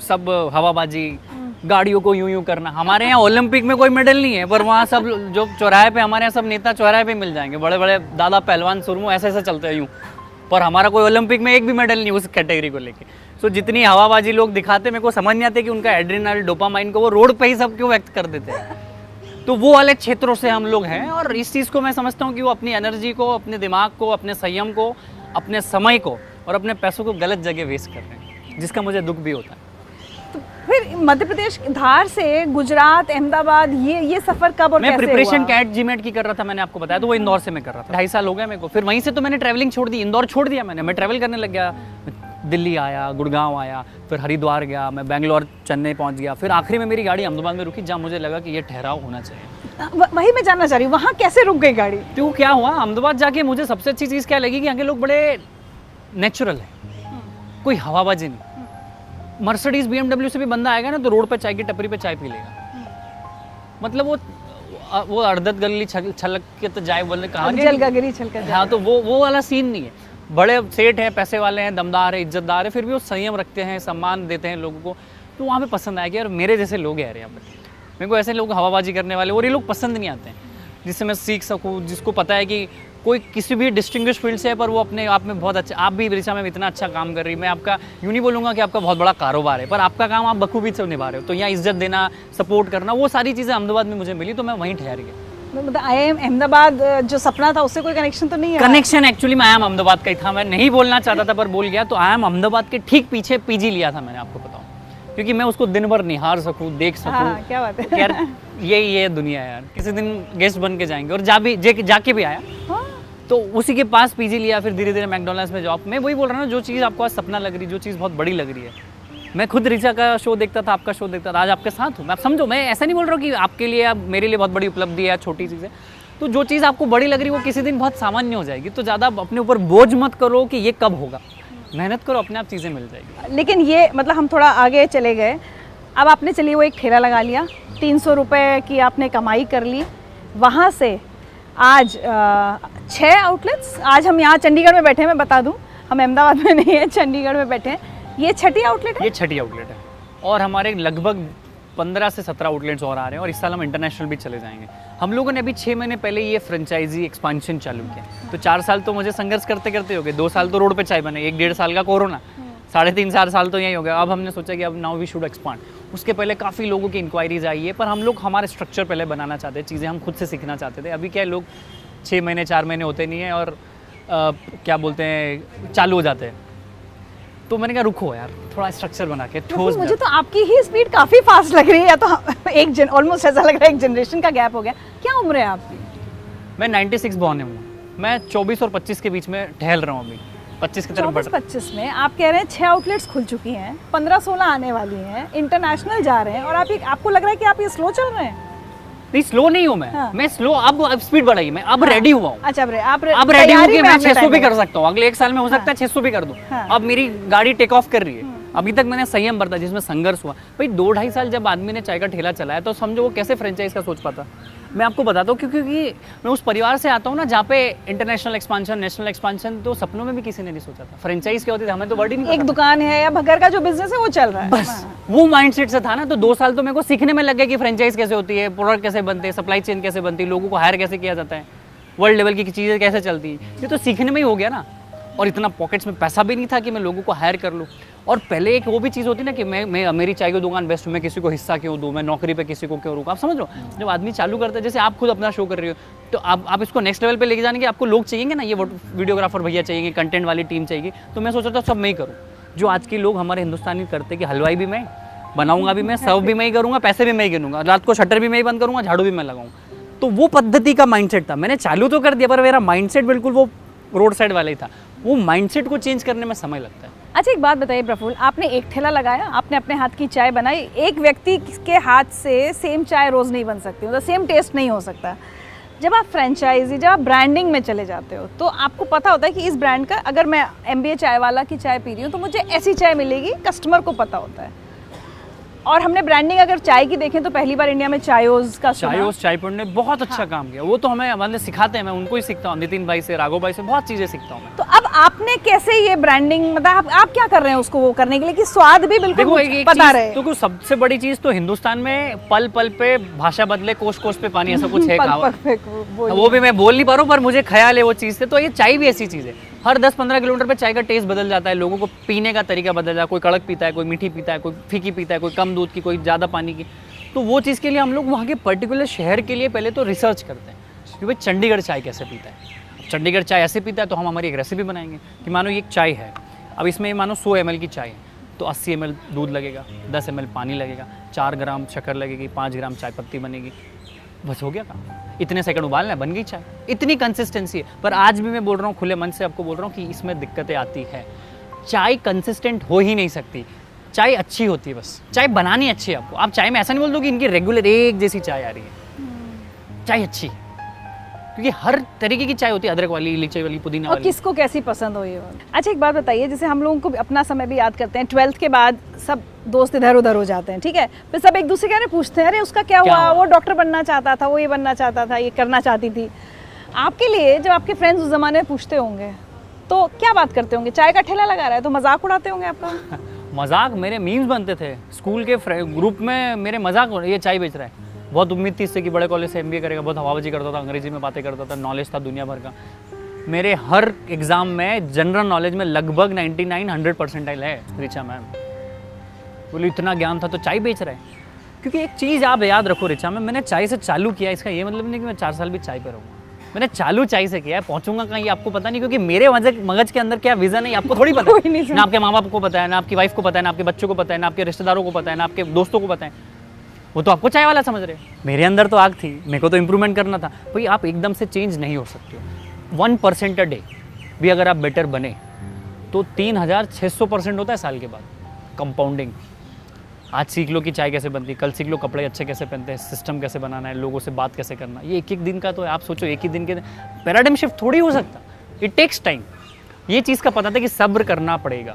सब हवाबाजी, गाड़ियों को यूं करना। हमारे यहाँ ओलंपिक में कोई मेडल नहीं है, पर वहाँ सब जो चौराहे पे, हमारे यहाँ सब नेता चौराहे पे मिल जाएंगे, बड़े बड़े दादा पहलवान सुरमू ऐसे ऐसे चलते हैं यूँ, पर हमारा कोई ओलंपिक में एक भी मेडल नहीं उस कैटेगरी को लेके। सो जितनी हवाबाजी लोग दिखाते, मेरे को समझ नहीं आते कि उनका एड्रेनल, डोपामाइन को वो रोड पे ही सब क्यों व्यक्त कर देते हैं। तो वो वाले क्षेत्रों से हम लोग हैं, और इस चीज़ को मैं समझता हूँ कि वो अपनी एनर्जी को, अपने दिमाग को, अपने संयम को, अपने समय को और अपने पैसों को गलत जगह वेस्ट कर रहे हैं, जिसका मुझे दुख भी होता है। तो फिर मध्य प्रदेश धार से गुजरात अहमदाबाद ये सफर कब और मैं कैसे प्रिपरेशन हुआ? कैट जीमेट की कर रहा था, मैंने आपको बताया, तो वो इंदौर से मैं कर रहा था। 2.5 साल हो गए मेरे को। फिर वहीं से तो मैंने ट्रैवलिंग छोड़ दी, इंदौर छोड़ दिया मैंने, मैं ट्रैवल करने लग गया। दिल्ली आया, गुड़गांव आया, फिर हरिद्वार गया, मैं बेंगलोर चेन्नई पहुंच गया। फिर आखिरी में मेरी गाड़ी अहमदाबाद में रुकी, जहाँ मुझे लगा कि ये ठहराव होना चाहिए। वही मैं जानना चाह रही हूँ, वहाँ कैसे रुक गई गाड़ी? तो क्या हुआ, अहमदाबाद जाके मुझे सबसे अच्छी चीज़ क्या लगी कि यहाँ के लोग बड़े नेचुरल है, कोई हवाबाजी नहीं। मर्सिडीज BMW से भी बंदा आएगा ना तो रोड पे चाय की टपरी पे चाय पी लेगा। मतलब वो अर्धत गली छलक के तो जाए बोलने कहा जलगागरी छलकर हाँ, तो वो वाला सीन नहीं है। बड़े सेठ हैं, पैसे वाले हैं, दमदार है, इज्जतदार है, फिर भी वो संयम रखते हैं, सम्मान देते हैं लोगों को। तो वहाँ पे पसंद आया कि यार मेरे जैसे लोग हैं यार यहाँ पे। मेरे को ऐसे लोग हवाबाजी करने वाले और ये लोग पसंद नहीं आते हैं, जिससे मैं सीख सकूँ, जिसको पता है कि कोई किसी भी डिस्टिंग्विश फील्ड से है पर वो अपने आप में बहुत अच्छा। आप भी ऋचा में इतना अच्छा काम कर रही, मैं आपका यूँ नहीं बोलूँगा कि आपका बहुत बड़ा कारोबार है, पर आपका काम आप बखूबी से निभा रहे हो। तो यहाँ इज्जत देना, सपोर्ट करना, वो सारी चीज़ें अहमदाबाद में मुझे मिली, तो मैं वहीं ठहर गया। मतलब IIM अहमदाबाद जो सपना था उससे कोई कनेक्शन तो नहीं है? कनेक्शन एक्चुअली मैं IIM अहमदाबाद का ही था, मैं नहीं बोलना चाहता था पर बोल गया। तो IIM अहमदाबाद के ठीक पीछे PG लिया था मैंने, आपको बताऊं, क्योंकि मैं उसको दिन भर निहार सकूं, देख सकूं। हाँ, क्या बात है यार ये दुनिया है यार, किसी दिन गेस्ट बन के जाएंगे। और जाके भी आया। हाँ। तो उसी के पास PG लिया, फिर धीरे धीरे मैकडोनल्ड्स में जॉब। मैं वही बोल रहा हूँ ना, जो चीज़ आपको आज सपना लग रही, जो चीज़ बहुत बड़ी लग रही है। मैं खुद ऋचा का शो देखता था, आपका शो देखता था, आज आपके साथ हूँ। मैं आप समझो, मैं ऐसा नहीं बोल रहा हूँ कि आपके लिए, मेरे लिए बहुत बड़ी उपलब्धि है, छोटी चीज़ है। तो जो चीज़ आपको बड़ी लग रही है वो किसी दिन बहुत सामान्य हो जाएगी। तो ज़्यादा अपने ऊपर बोझ मत करो कि ये कब होगा, मेहनत करो, अपने आप चीज़ें मिल जाएगी। लेकिन ये मतलब हम थोड़ा आगे चले गए, अब आपने चलिए वो एक ठेला लगा लिया, 300 रुपये की आपने कमाई कर ली, वहाँ से आज 6 आउटलेट्स। आज हम यहाँ चंडीगढ़ में बैठे हैं, मैं बता दूँ, हम अहमदाबाद में नहीं है, चंडीगढ़ में बैठे हैं। ये 6ठी आउटलेट है? ये 6ठी आउटलेट है और हमारे लगभग 15 से 17 आउटलेट्स और आ रहे हैं और इस साल हम इंटरनेशनल भी चले जाएंगे। हम लोगों ने अभी 6 महीने पहले ये फ्रेंचाइजी एक्सपांशन चालू किया। तो 4 साल तो मुझे संघर्ष करते करते हो गए, 2 साल तो रोड पे चाय बने, 1-1.5 साल का कोरोना, 3.5-4 साल तो यही हो गया। अब हमने सोचा कि अब नाउ वी शुड एक्सपांड। उसके पहले काफ़ी लोगों की इंक्वायरीज आई है, पर हम लोग हमारे स्ट्रक्चर पहले बनाना चाहते हैं, चीज़ें हम खुद से सीखना चाहते थे। अभी क्या है, लोग 6 महीने 4 महीने होते नहीं है और क्या बोलते हैं, चालू हो जाते हैं। तो मैंने कहा रुको यार, थोड़ा स्ट्रक्चर बना के ठोस। मुझे तो आपकी ही स्पीड काफ़ी फास्ट लग रही है, या तो ऑलमोस्ट ऐसा लग रहा है एक जनरेशन का गैप हो गया। क्या उम्र है आपकी? मैं 96 बॉर्न हूँ, मैं 24 और 25 के बीच में टहल रहा हूँ। अभी 25 की तरफ बढ़ रहा हूँ। 25 में आप कह रहे हैं 6 आउटलेट्स खुल चुकी हैं, 15-16 आने वाली हैं, इंटरनेशनल जा रहे हैं, और आपको लग रहा है कि आप ये स्लो चल रहे हैं? नहीं, स्लो नहीं हूँ मैं। हाँ। मैं स्लो अब स्पीड बढ़ाई, मैं अब रेडी हुआ हूँ। अच्छा, अब रेडी हूँ कि मैं 600 भी कर सकता हूँ, अगले 1 साल में हो सकता है 600 भी कर दूँ। हाँ। अब मेरी गाड़ी टेक ऑफ कर रही है। अभी तक मैंने संयम बरता, जिसमें संघर्ष हुआ। भाई 2-2.5 साल जब आदमी ने चाय का ठेला चलाया तो समझो वो कैसे फ्रेंचाइज का सोच पाता। मैं आपको बताता हूँ, क्योंकि मैं उस परिवार से आता हूँ ना जहाँ पे इंटरनेशनल एक्सपांशन, नेशनल एक्सपांशन तो सपनों में भी किसी ने नहीं सोचा था। फ्रेंचाइज क्या होती थी हमें तो वर्ड ही नहीं एक दुकान है या घर का जो बिजनेस है वो चल रहा है, बस वो माइंडसेट से था ना। तो 2 साल तो मेरे को सीखने में लग गया कि फ्रेंचाइज कैसे होती है, प्रोडक्ट कैसे बनते हैं, सप्लाई चेन कैसे बनती है, लोगों को हायर कैसे किया जाता है, वर्ल्ड लेवल की चीज़ें कैसे चलती है। ये तो सीखने में ही हो गया ना। और इतना पॉकेट्स में पैसा भी नहीं था कि मैं लोगों को हायर कर लूँ। और पहले एक वो भी चीज़ होती ना कि मैं मेरी चाय की दुकान बेस्ट हूँ, मैं किसी को हिस्सा क्यों दूँ, मैं नौकरी पे किसी को क्यों रुकूँ। आप समझ लो, जब आदमी चालू करता है, जैसे आप खुद अपना शो कर रही हो, तो आप इसको नेक्स्ट लेवल पे लेके जाने के आपको लोग चाहिए ना, ये वीडियोग्राफर भैया चाहिए, कंटेंट वाली टीम चाहिए। तो मैं सोचा था सब मैं ही करूँ, जो आज के लोग हमारे हिंदुस्तानी करते कि हलवाई भी मैं, बनाऊंगा भी मैं, सर्व भी मैं ही करूँगा, पैसे भी मैं ही गिनूंगा, रात को शटर भी मैं ही बंद करूँगा, झाड़ू भी मैं लगाऊँ। तो वो पद्धति का माइंडसेट था। मैंने चालू तो कर दिया, पर मेरा माइंडसेट बिल्कुल वो रोड साइड वाला ही था। वो माइंडसेट को चेंज करने में समय लगता है। अच्छा, एक बात बताइए प्रफुल्ल, आपने एक ठेला लगाया, आपने अपने हाथ की चाय बनाई। एक व्यक्ति के हाथ से सेम चाय रोज़ नहीं बन सकती, मतलब सेम टेस्ट नहीं हो सकता। जब आप फ्रेंचाइजी, जब आप ब्रांडिंग में चले जाते हो, तो आपको पता होता है कि इस ब्रांड का, अगर मैं MBA चाय वाला की चाय पी रही हूँ तो मुझे ऐसी चाय मिलेगी, कस्टमर को पता होता है। और हमने ब्रांडिंग अगर चाय की देखें तो पहली बार इंडिया में चायोज का चायोज चाय पॉइंट ने बहुत अच्छा काम किया। वो तो हमें हमारे सिखाते हैं, मैं उनको ही सीखता हूँ, नितिन भाई से, राघव भाई से बहुत चीज़ें सीखता हूँ मैं। तो अब आपने कैसे ये ब्रांडिंग, मतलब आप क्या कर रहे हैं उसको वो करने के लिए कि स्वाद भी बिल्कुल पता रहे? तो कुछ सबसे बड़ी चीज़ तो हिंदुस्तान में पल पल पे भाषा बदले, कोस कोस पे पानी, ऐसा कुछ है वो भी मैं बोल नहीं पा रहा हूँ, पर मुझे ख्याल है वो चीज़ से। तो ये चाय भी ऐसी चीज़ है, हर 10-15 किलोमीटर पे चाय का टेस्ट बदल जाता है, लोगों को पीने का तरीका बदल जाता है। कोई कड़क पीता है, कोई मीठी पीता है, कोई फीकी पीता है, कोई कम दूध की, कोई ज़्यादा पानी की। तो वो चीज़ के लिए हम लोग वहाँ के पर्टिकुलर शहर के लिए पहले तो रिसर्च करते हैं कि भाई चंडीगढ़ चाय कैसे पीता है। चंडीगढ़ चाय ऐसे पीता है तो हम हमारी एक रेसिपी बनाएंगे कि मानो ये एक चाय है, अब इसमें मानो 100 ml की चाय है तो 80 ml दूध लगेगा, 10 ml पानी लगेगा, 4 ग्राम शक्कर लगेगी, 5 ग्राम चाय पत्ती बनेगी, बस हो गया काम। इतने सेकंड उबालना है, बन गई चाय। इतनी कंसिस्टेंसी है। पर आज भी मैं बोल रहा हूँ, खुले मन से आपको बोल रहा हूँ कि इसमें दिक्कतें आती है। चाय कंसिस्टेंट हो ही नहीं सकती, चाय अच्छी होती है, बस चाय बनानी अच्छी है आपको। आप चाय में ऐसा नहीं बोल दो कि इनकी रेगुलर एक जैसी चाय आ रही है। चाय अच्छी, क्योंकि हर तरीके की चाय होती है, अदरक वाली, इलायची वाली, पुदीना और वाली। किसको कैसी पसंद हो ये बात। अच्छा एक बात बताइए, जैसे हम लोगों को अपना समय भी याद करते हैं, 12th के बाद सब दोस्त इधर उधर हो जाते हैं, ठीक है, फिर सब एक दूसरे के पूछते हैं, अरे उसका क्या हुआ, वो डॉक्टर बनना चाहता था, वो ये बनना चाहता था, ये करना चाहती थी। आपके लिए जब आपके फ्रेंड्स उस जमाने में पूछते होंगे तो क्या बात करते होंगे? चाय का ठेला लगा रहा है तो मजाक उड़ाते होंगे आपका? मजाक, मेरे मीम्स बनते थे स्कूल के ग्रुप में, मेरे मजाक, ये चाय बेच रहा है। बहुत उम्मीद थी इससे कि बड़े कॉलेज से MBA करेगा, बहुत हवाबाजी करता था, अंग्रेजी में बातें करता था, नॉलेज था दुनिया भर का। मेरे हर एग्ज़ाम में जनरल नॉलेज में लगभग 99-100 परसेंटाइल है रिचा मैम। बोली इतना ज्ञान था तो चाय बेच रहा है। क्योंकि एक चीज़ आप याद रखो रिचा मैम, मैंने चाय से चालू किया, इसका ये मतलब नहीं कि मैं 4 साल भी चाय पे रहूँगा। मैंने चालू चाय से किया है, पहुँचूंगा कहीं ये आपको पता नहीं, क्योंकि मेरे मगज के अंदर क्या विजन है आपको थोड़ी पता है। ना आपके माँ बाप को पता है, ना आपकी वाइफ को पता है, ना आपके बच्चों को पता है, ना आपके रिश्तेदारों को पता है, ना आपके दोस्तों को पता है। वो तो आपको चाय वाला समझ रहे। मेरे अंदर तो आग थी, मेरे को तो इम्प्रूवमेंट करना था। भाई आप एकदम से चेंज नहीं हो सकते हो। 1% अ डे भी अगर आप बेटर बने तो 3600% होता है साल के बाद कंपाउंडिंग। आज सीख लो कि चाय कैसे बनती है, कल सीख लो कपड़े अच्छे कैसे पहनते हैं, सिस्टम कैसे बनाना है, लोगों से बात कैसे करना। ये एक दिन का तो है। आप सोचो एक ही दिन के पैराडाइम शिफ्ट थोड़ी हो सकता, इट टेक्स टाइम। ये चीज़ का पता था कि सब्र करना पड़ेगा,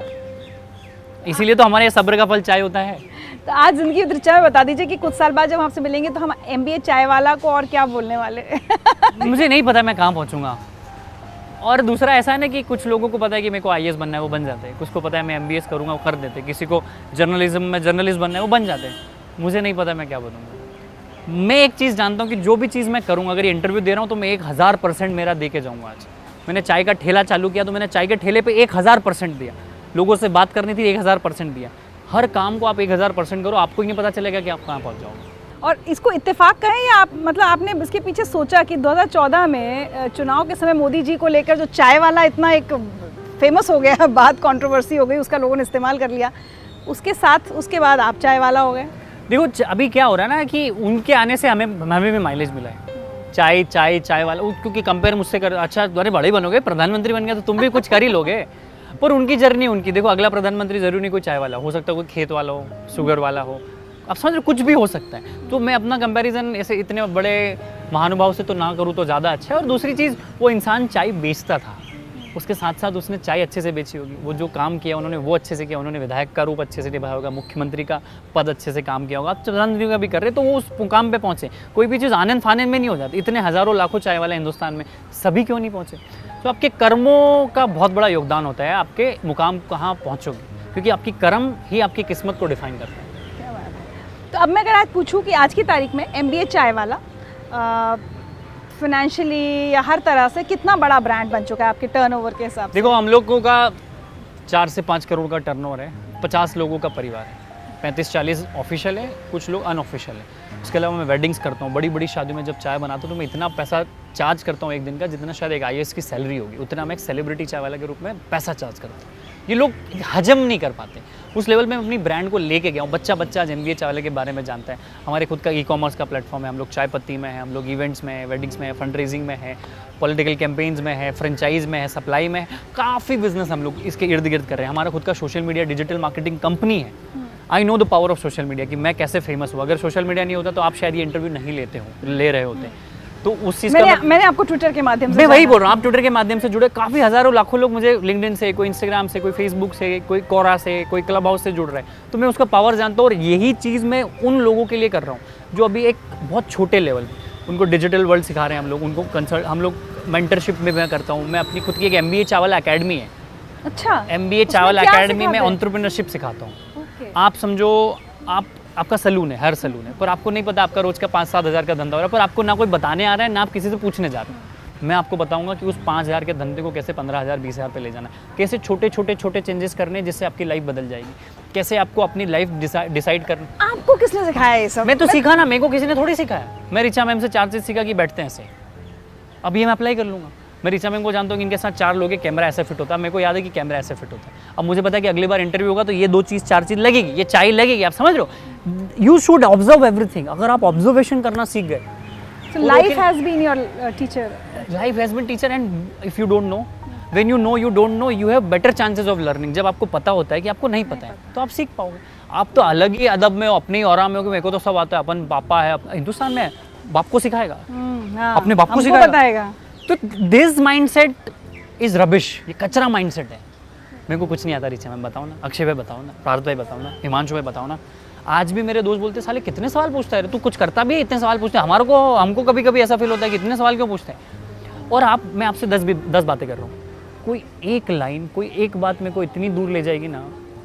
इसीलिए तो हमारे सब्र का फल चाय होता है। तो आज जिंदगी रिचा में बता दीजिए कि कुछ साल बाद जब आपसे मिलेंगे तो हम MBA चाय वाला को और क्या बोलने वाले? मुझे नहीं पता मैं कहाँ पहुँचूंगा। और दूसरा ऐसा है ना कि कुछ लोगों को पता है कि मेरे को IAS बनना है, वो बन जाते हैं। कुछ को पता है मैं MBS करूँगा, वो कर देते हैं। किसी को जर्नलिज्म में जर्नलिस्ट बनना है, वो बन जाते हैं। मुझे नहीं पता मैं क्या बनूंगा। मैं एक चीज़ जानता हूँ कि जो भी चीज़ मैं करूँगा, अगर ये इंटरव्यू दे रहा हूँ तो मैं 1000% मेरा दे के जाऊँगा। आज मैंने चाय का ठेला चालू किया तो मैंने चाय के ठेले पर 1000% दिया। लोगों से बात करनी थी, 1000% दिया। हर काम को आप 1000% करो, आपको ही नहीं पता चलेगा कि आप कहाँ पहुँच जाओगे। और इसको इत्तेफाक कहें या आप मतलब आपने इसके पीछे सोचा कि 2014 में चुनाव के समय मोदी जी को लेकर जो चाय वाला इतना एक फेमस हो गया, बात कंट्रोवर्सी हो गई, उसका लोगों ने इस्तेमाल कर लिया, उसके साथ उसके बाद आप चाय वाला हो गए? देखो अभी क्या हो रहा है ना कि उनके आने से हमें भी माइलेज मिला है। चाय वाला, क्योंकि कंपेयर मुझसे कर, अच्छा अरे बड़े ही बनोगे, प्रधानमंत्री बन गया तो तुम भी कुछ कर ही लोगे। पर उनकी जर्नी उनकी, देखो अगला प्रधानमंत्री जरूरी नहीं कोई चाय वाला हो सकता, कोई खेत वाला हो, शुगर वाला हो, आप समझ रहे, कुछ भी हो सकता है। तो मैं अपना कंपैरिजन ऐसे इतने बड़े महानुभाव से तो ना करूँ तो ज़्यादा अच्छा है। और दूसरी चीज़, वो इंसान चाय बेचता था, उसके साथ साथ उसने चाय अच्छे से बेची होगी। वो जो काम किया उन्होंने वो अच्छे से किया, उन्होंने विधायक का रूप अच्छे से निभाया होगा, मुख्यमंत्री का पद अच्छे से काम किया होगा, आप प्रधानमंत्री का भी कर रहे तो वो उस मुकाम पे पहुँचे। कोई भी चीज़ आनंद फानंद में नहीं हो जाती। इतने हज़ारों लाखों चाय वाले हिंदुस्तान में, सभी क्यों नहीं पहुँचे? तो आपके कर्मों का बहुत बड़ा योगदान होता है आपके मुकाम कहाँ पहुँचोगे, क्योंकि आपकी कर्म ही आपकी किस्मत को डिफाइन करता है। तो अब मैं अगर आज पूछूं कि आज की तारीख में MBA चाय वाला फाइनेंशियली या हर तरह से कितना बड़ा ब्रांड बन चुका है आपके टर्नओवर के हिसाब से? देखो हम लोगों का 4 से 5 करोड़ का टर्नओवर है, 50 लोगों का परिवार है, 35-40 ऑफिशियल है, कुछ लोग अनऑफिशियल है। उसके अलावा मैं वेडिंग्स करता हूँ, बड़ी बड़ी शादी में जब चाय बनाता हूँ तो मैं इतना पैसा चार्ज करता हूँ एक दिन का, जितना शायद एक IAS की सैलरी होगी, उतना मैं एक सेलिब्रिटी चाय वाला के रूप में पैसा चार्ज करता हूँ। ये लोग हजम नहीं कर पाते। उस लेवल में अपनी ब्रांड को लेके गया हूँ। बच्चा आज MBA चाय वाले के बारे में जानता है। हमारे खुद का ई-कॉमर्स का प्लेटफॉर्म है, हम लोग चाय पत्ती में है, हम लोग इवेंट्स में है, वेडिंग्स में है, फंड रेजिंग में है, पॉलिटिकल कैंपेन्स में है, फ्रेंचाइज में है, सप्लाई में है, काफ़ी बिजनेस हम लोग इसके इर्द गिर्द कर रहे हैं। हमारा खुद का social media digital marketing company है। I know the power of social media कि मैं कैसे फेमस हुआ। अगर सोशल मीडिया नहीं होता तो आप शायद ये इंटरव्यू नहीं ले रहे होते। तो उस चीज़ का मैंने आपको ट्विटर के माध्यम से, मैं वही बोल रहा हूँ, आप ट्विटर के माध्यम से जुड़े, काफ़ी हज़ारों लाखों लोग मुझे लिंक्डइन से, कोई इंस्टाग्राम से, कोई फेसबुक से, कोई कोरा से, कोई क्लब हाउस से जुड़ रहा है। तो मैं उसका पावर जानता हूँ। और यही चीज़ मैं उन लोगों के लिए कर रहा हूँ जो अभी एक बहुत छोटे लेवल, उनको डिजिटल वर्ल्ड सिखा रहे हैं हम लोग, उनको कंसल्ट, हम लोग मेंटरशिप में मैं करता हूँ। मैं अपनी खुद की एक MBA चाय वाला अकेडमी है। अच्छा, MBA चाय वाला अकेडमी में एंटरप्रेन्योरशिप सिखाता हूँ। आप समझो, आपका सलून है, हर सलून है, पर आपको नहीं पता आपका रोज का 5-7 हज़ार का धंधा हो रहा है, पर आपको ना कोई बताने आ रहा है, ना आप किसी से पूछने जा रहे हैं। मैं आपको बताऊंगा कि उस 5,000 के धंधे को कैसे 15,000 20,000 पे ले जाना है, कैसे छोटे चेंजेस करने हैं जिससे आपकी लाइफ बदल जाएगी, कैसे आपको अपनी लाइफ डिसाइड करना। आपको किसने सिखाया ये सब? मैं तो सीखा ना, मेरे को किसी ने थोड़ी सिखाया। मैं रिचा मैम से 4 चीज़ सीखा कि बैठते हैं ऐसे। अब ये मैं अप्लाई कर लूँगा। मैं ऋचा मैम को जानता हूँ कि इनके साथ 4 लोग हैं, कैमरा ऐसे फिट होता है, मेरे को याद है कि कैमरा ऐसे फिट होता है। अब मुझे पता है कि अगली बार इंटरव्यू होगा तो ये 2 चीज़ 4 चीज़ लगेगी, ये चाय लगेगी, आप समझ रहे हो। You should observe everything. अगर आप ऑब्जर्वेशन करना सीख गए, So life has been your teacher. Life has been teacher, and if you don't know, when you know you don't know, you have better chances of learning. जब आपको पता होता है कि आपको नहीं पता है तो आप सीख पाओगे। आप तो अलग ही अदब में हो, अपने ही औरा में हो कि मेरे को तो सब आता है, अपन पापा है, हिंदुस्तान में बाप को सिखाएगा, हाँ, अपने बाप को हमको सिखाएगा। बताएगा। तो दिस माइंडसेट इज रबिश, ये कचरा माइंडसेट है। मेरे को कुछ नहीं आता ऋचा मैम बताओ ना, अक्षय भाई बताओ ना, पार्थ भाई बताओ ना, हिमांशु भाई बताओ ना। आज भी मेरे दोस्त बोलते साले कितने सवाल पूछता है, तू कुछ करता भी है इतने सवाल पूछते हैं। हमको कभी कभी ऐसा फील होता है कि इतने सवाल क्यों पूछते हैं। और मैं आपसे 10 बातें कर रहा हूँ, कोई एक लाइन, कोई एक बात मेरे को इतनी दूर ले जाएगी ना,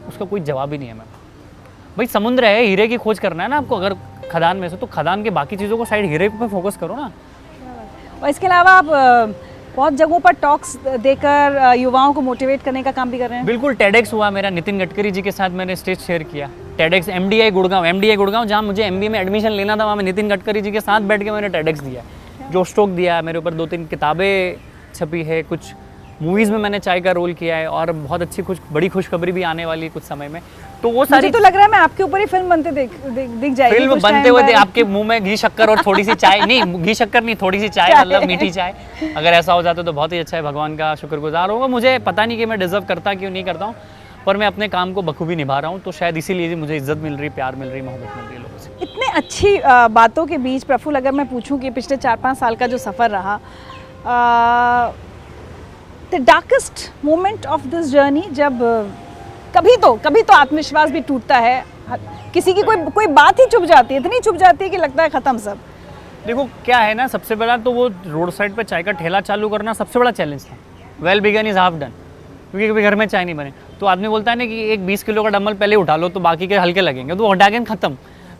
उसका कोई जवाब ही नहीं है मैम। भाई समुद्र है, हीरे की खोज करना है ना आपको, अगर खदान में से, तो खदान के बाकी चीज़ों को साइड, हीरे पे फोकस करो ना। और इसके अलावा आप बहुत जगहों पर टॉक्स देकर युवाओं को मोटिवेट करने का काम भी कर रहे हैं। बिल्कुल, टेडेक्स हुआ मेरा, नितिन गडकरी जी के साथ मैंने स्टेज शेयर किया। टेडेक्स एमडीआई गुड़गांव, जहाँ मुझे एमबीए में एडमिशन लेना था, वहाँ मैं नितिन गडकरी जी के साथ बैठ के मैंने टेडेक्स दिया, जो स्टोक दिया। मेरे ऊपर 2-3 किताबें छपी है, कुछ मूवीज़ में मैंने चाय का रोल किया है, और बहुत अच्छी बड़ी खुशखबरी भी आने वाली कुछ समय में। तो वो सारी, मुझे तो लग रहा है मैं आपके ऊपर ही फिल्म बनते दिख जाएगी। फिल्म बनते हुए आपके मुंह में घी शक्कर और थोड़ी सी चाय, नहीं घी शक्कर नहीं, थोड़ी सी चाय, मतलब मीठी चाय, अगर ऐसा हो जाता तो बहुत ही अच्छा है। भगवान का शुक्रगुजार होगा। मुझे पता नहीं कि मैं डिजर्व करता क्यों नहीं करता हूँ, पर मैं अपने काम को बखूबी निभा रहा हूँ, तो शायद इसीलिए मुझे इज्जत मिल रही, प्यार मिल रही, मोहब्बत मिल रही है लोगों से। इतने अच्छी बातों के बीच प्रफुल्ल, अगर मैं पूछूं कि पिछले 4-5 साल का जो सफ़र रहा, the darkest moment of this journey, जब कभी तो आत्मविश्वास भी टूटता है, किसी की कोई बात ही चुप जाती है, इतनी चुप जाती है कि लगता है ख़त्म सब। देखो क्या है ना, सबसे बड़ा तो वो रोड साइड पे चाय का ठेला चालू करना सबसे बड़ा चैलेंज था। Well begun is half done, क्योंकि कभी घर में चाय नहीं बने तो आदमी बोलता है ना कि एक 20 किलो का डंबल पहले उठा लो तो बाकी के हल्के लगेंगे, तो हटा के ख़त्म।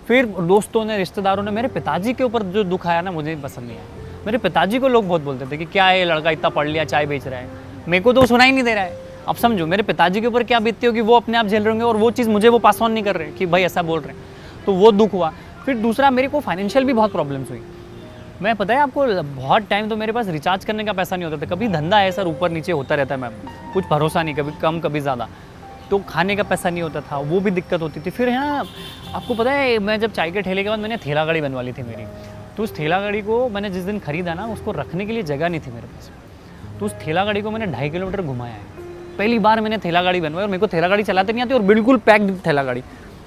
फिर दोस्तों ने, रिश्तेदारों ने, मेरे पिताजी के ऊपर जो दुख आया ना, मुझे पसंद नहीं आया। मेरे पिताजी को लोग बहुत बोलते थे कि क्या है लड़का इतना पढ़ लिया चाय बेच रहा है, मेरे को तो सुना ही नहीं दे रहा है। अब समझो मेरे पिताजी के ऊपर क्या बीतती होगी, वो अपने आप झेल रहे होंगे, और वो चीज़ मुझे वो पास ऑन नहीं कर रहे कि भाई ऐसा बोल रहे हैं, तो वो दुख हुआ। फिर दूसरा, मेरे को फाइनेंशियल भी बहुत प्रॉब्लम्स हुई। मैं पता है आपको, बहुत टाइम तो मेरे पास रिचार्ज करने का पैसा नहीं होता था। कभी धंधा है सर, ऊपर नीचे होता रहता है मैम, कुछ भरोसा नहीं, कभी कम कभी ज़्यादा, तो खाने का पैसा नहीं होता था, वो भी दिक्कत होती थी। फिर है ना, आपको पता है मैं जब चाय के ठेले के बाद मैंने ठेला गाड़ी बनवा ली थी मेरी, तो उस ठेला गाड़ी को मैंने जिस दिन खरीदा ना, उसको रखने के लिए जगह नहीं थी मेरे पास, तो उस ठेला गाड़ी को मैंने 2.5 किलोमीटर घुमाया है। पहली बार मैंने ठेला गाड़ी बनवाई, और मेरे को ठेला गाड़ी चलाते नहीं आती, और बिल्कुल पैक्ड ठेला गाड़ी।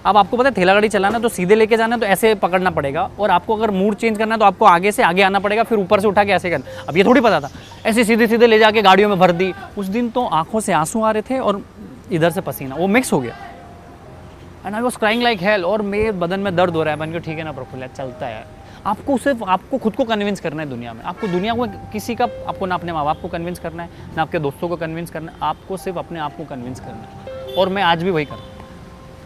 अब आपको पता है ठेला गाड़ी चलाना तो सीधे लेके जाना तो ऐसे पकड़ना पड़ेगा, और आपको अगर मूड चेंज करना तो आपको आगे से आगे आना पड़ेगा, फिर ऊपर से उठा के ऐसे करना। अब ये थोड़ी पता था, ऐसे सीधे सीधे ले जाके गाड़ियों में भर दी। उस दिन तो आंखों से आंसू आ रहे थे और इधर से पसीना, वो मिक्स हो गया, and I was crying like hell, और मेरे बदन में दर्द हो रहा है। मैंने कहा ठीक है ना प्रफुल्ल, चलता है। आपको सिर्फ आपको खुद को कन्विंस करना है दुनिया में, आपको दुनिया को किसी का, आपको ना अपने माँ बाप को कन्विंस करना है, ना आपके दोस्तों को कन्विंस करना है, आपको सिर्फ अपने आप को कन्विंस करना है। और मैं आज भी वही करता हूँ।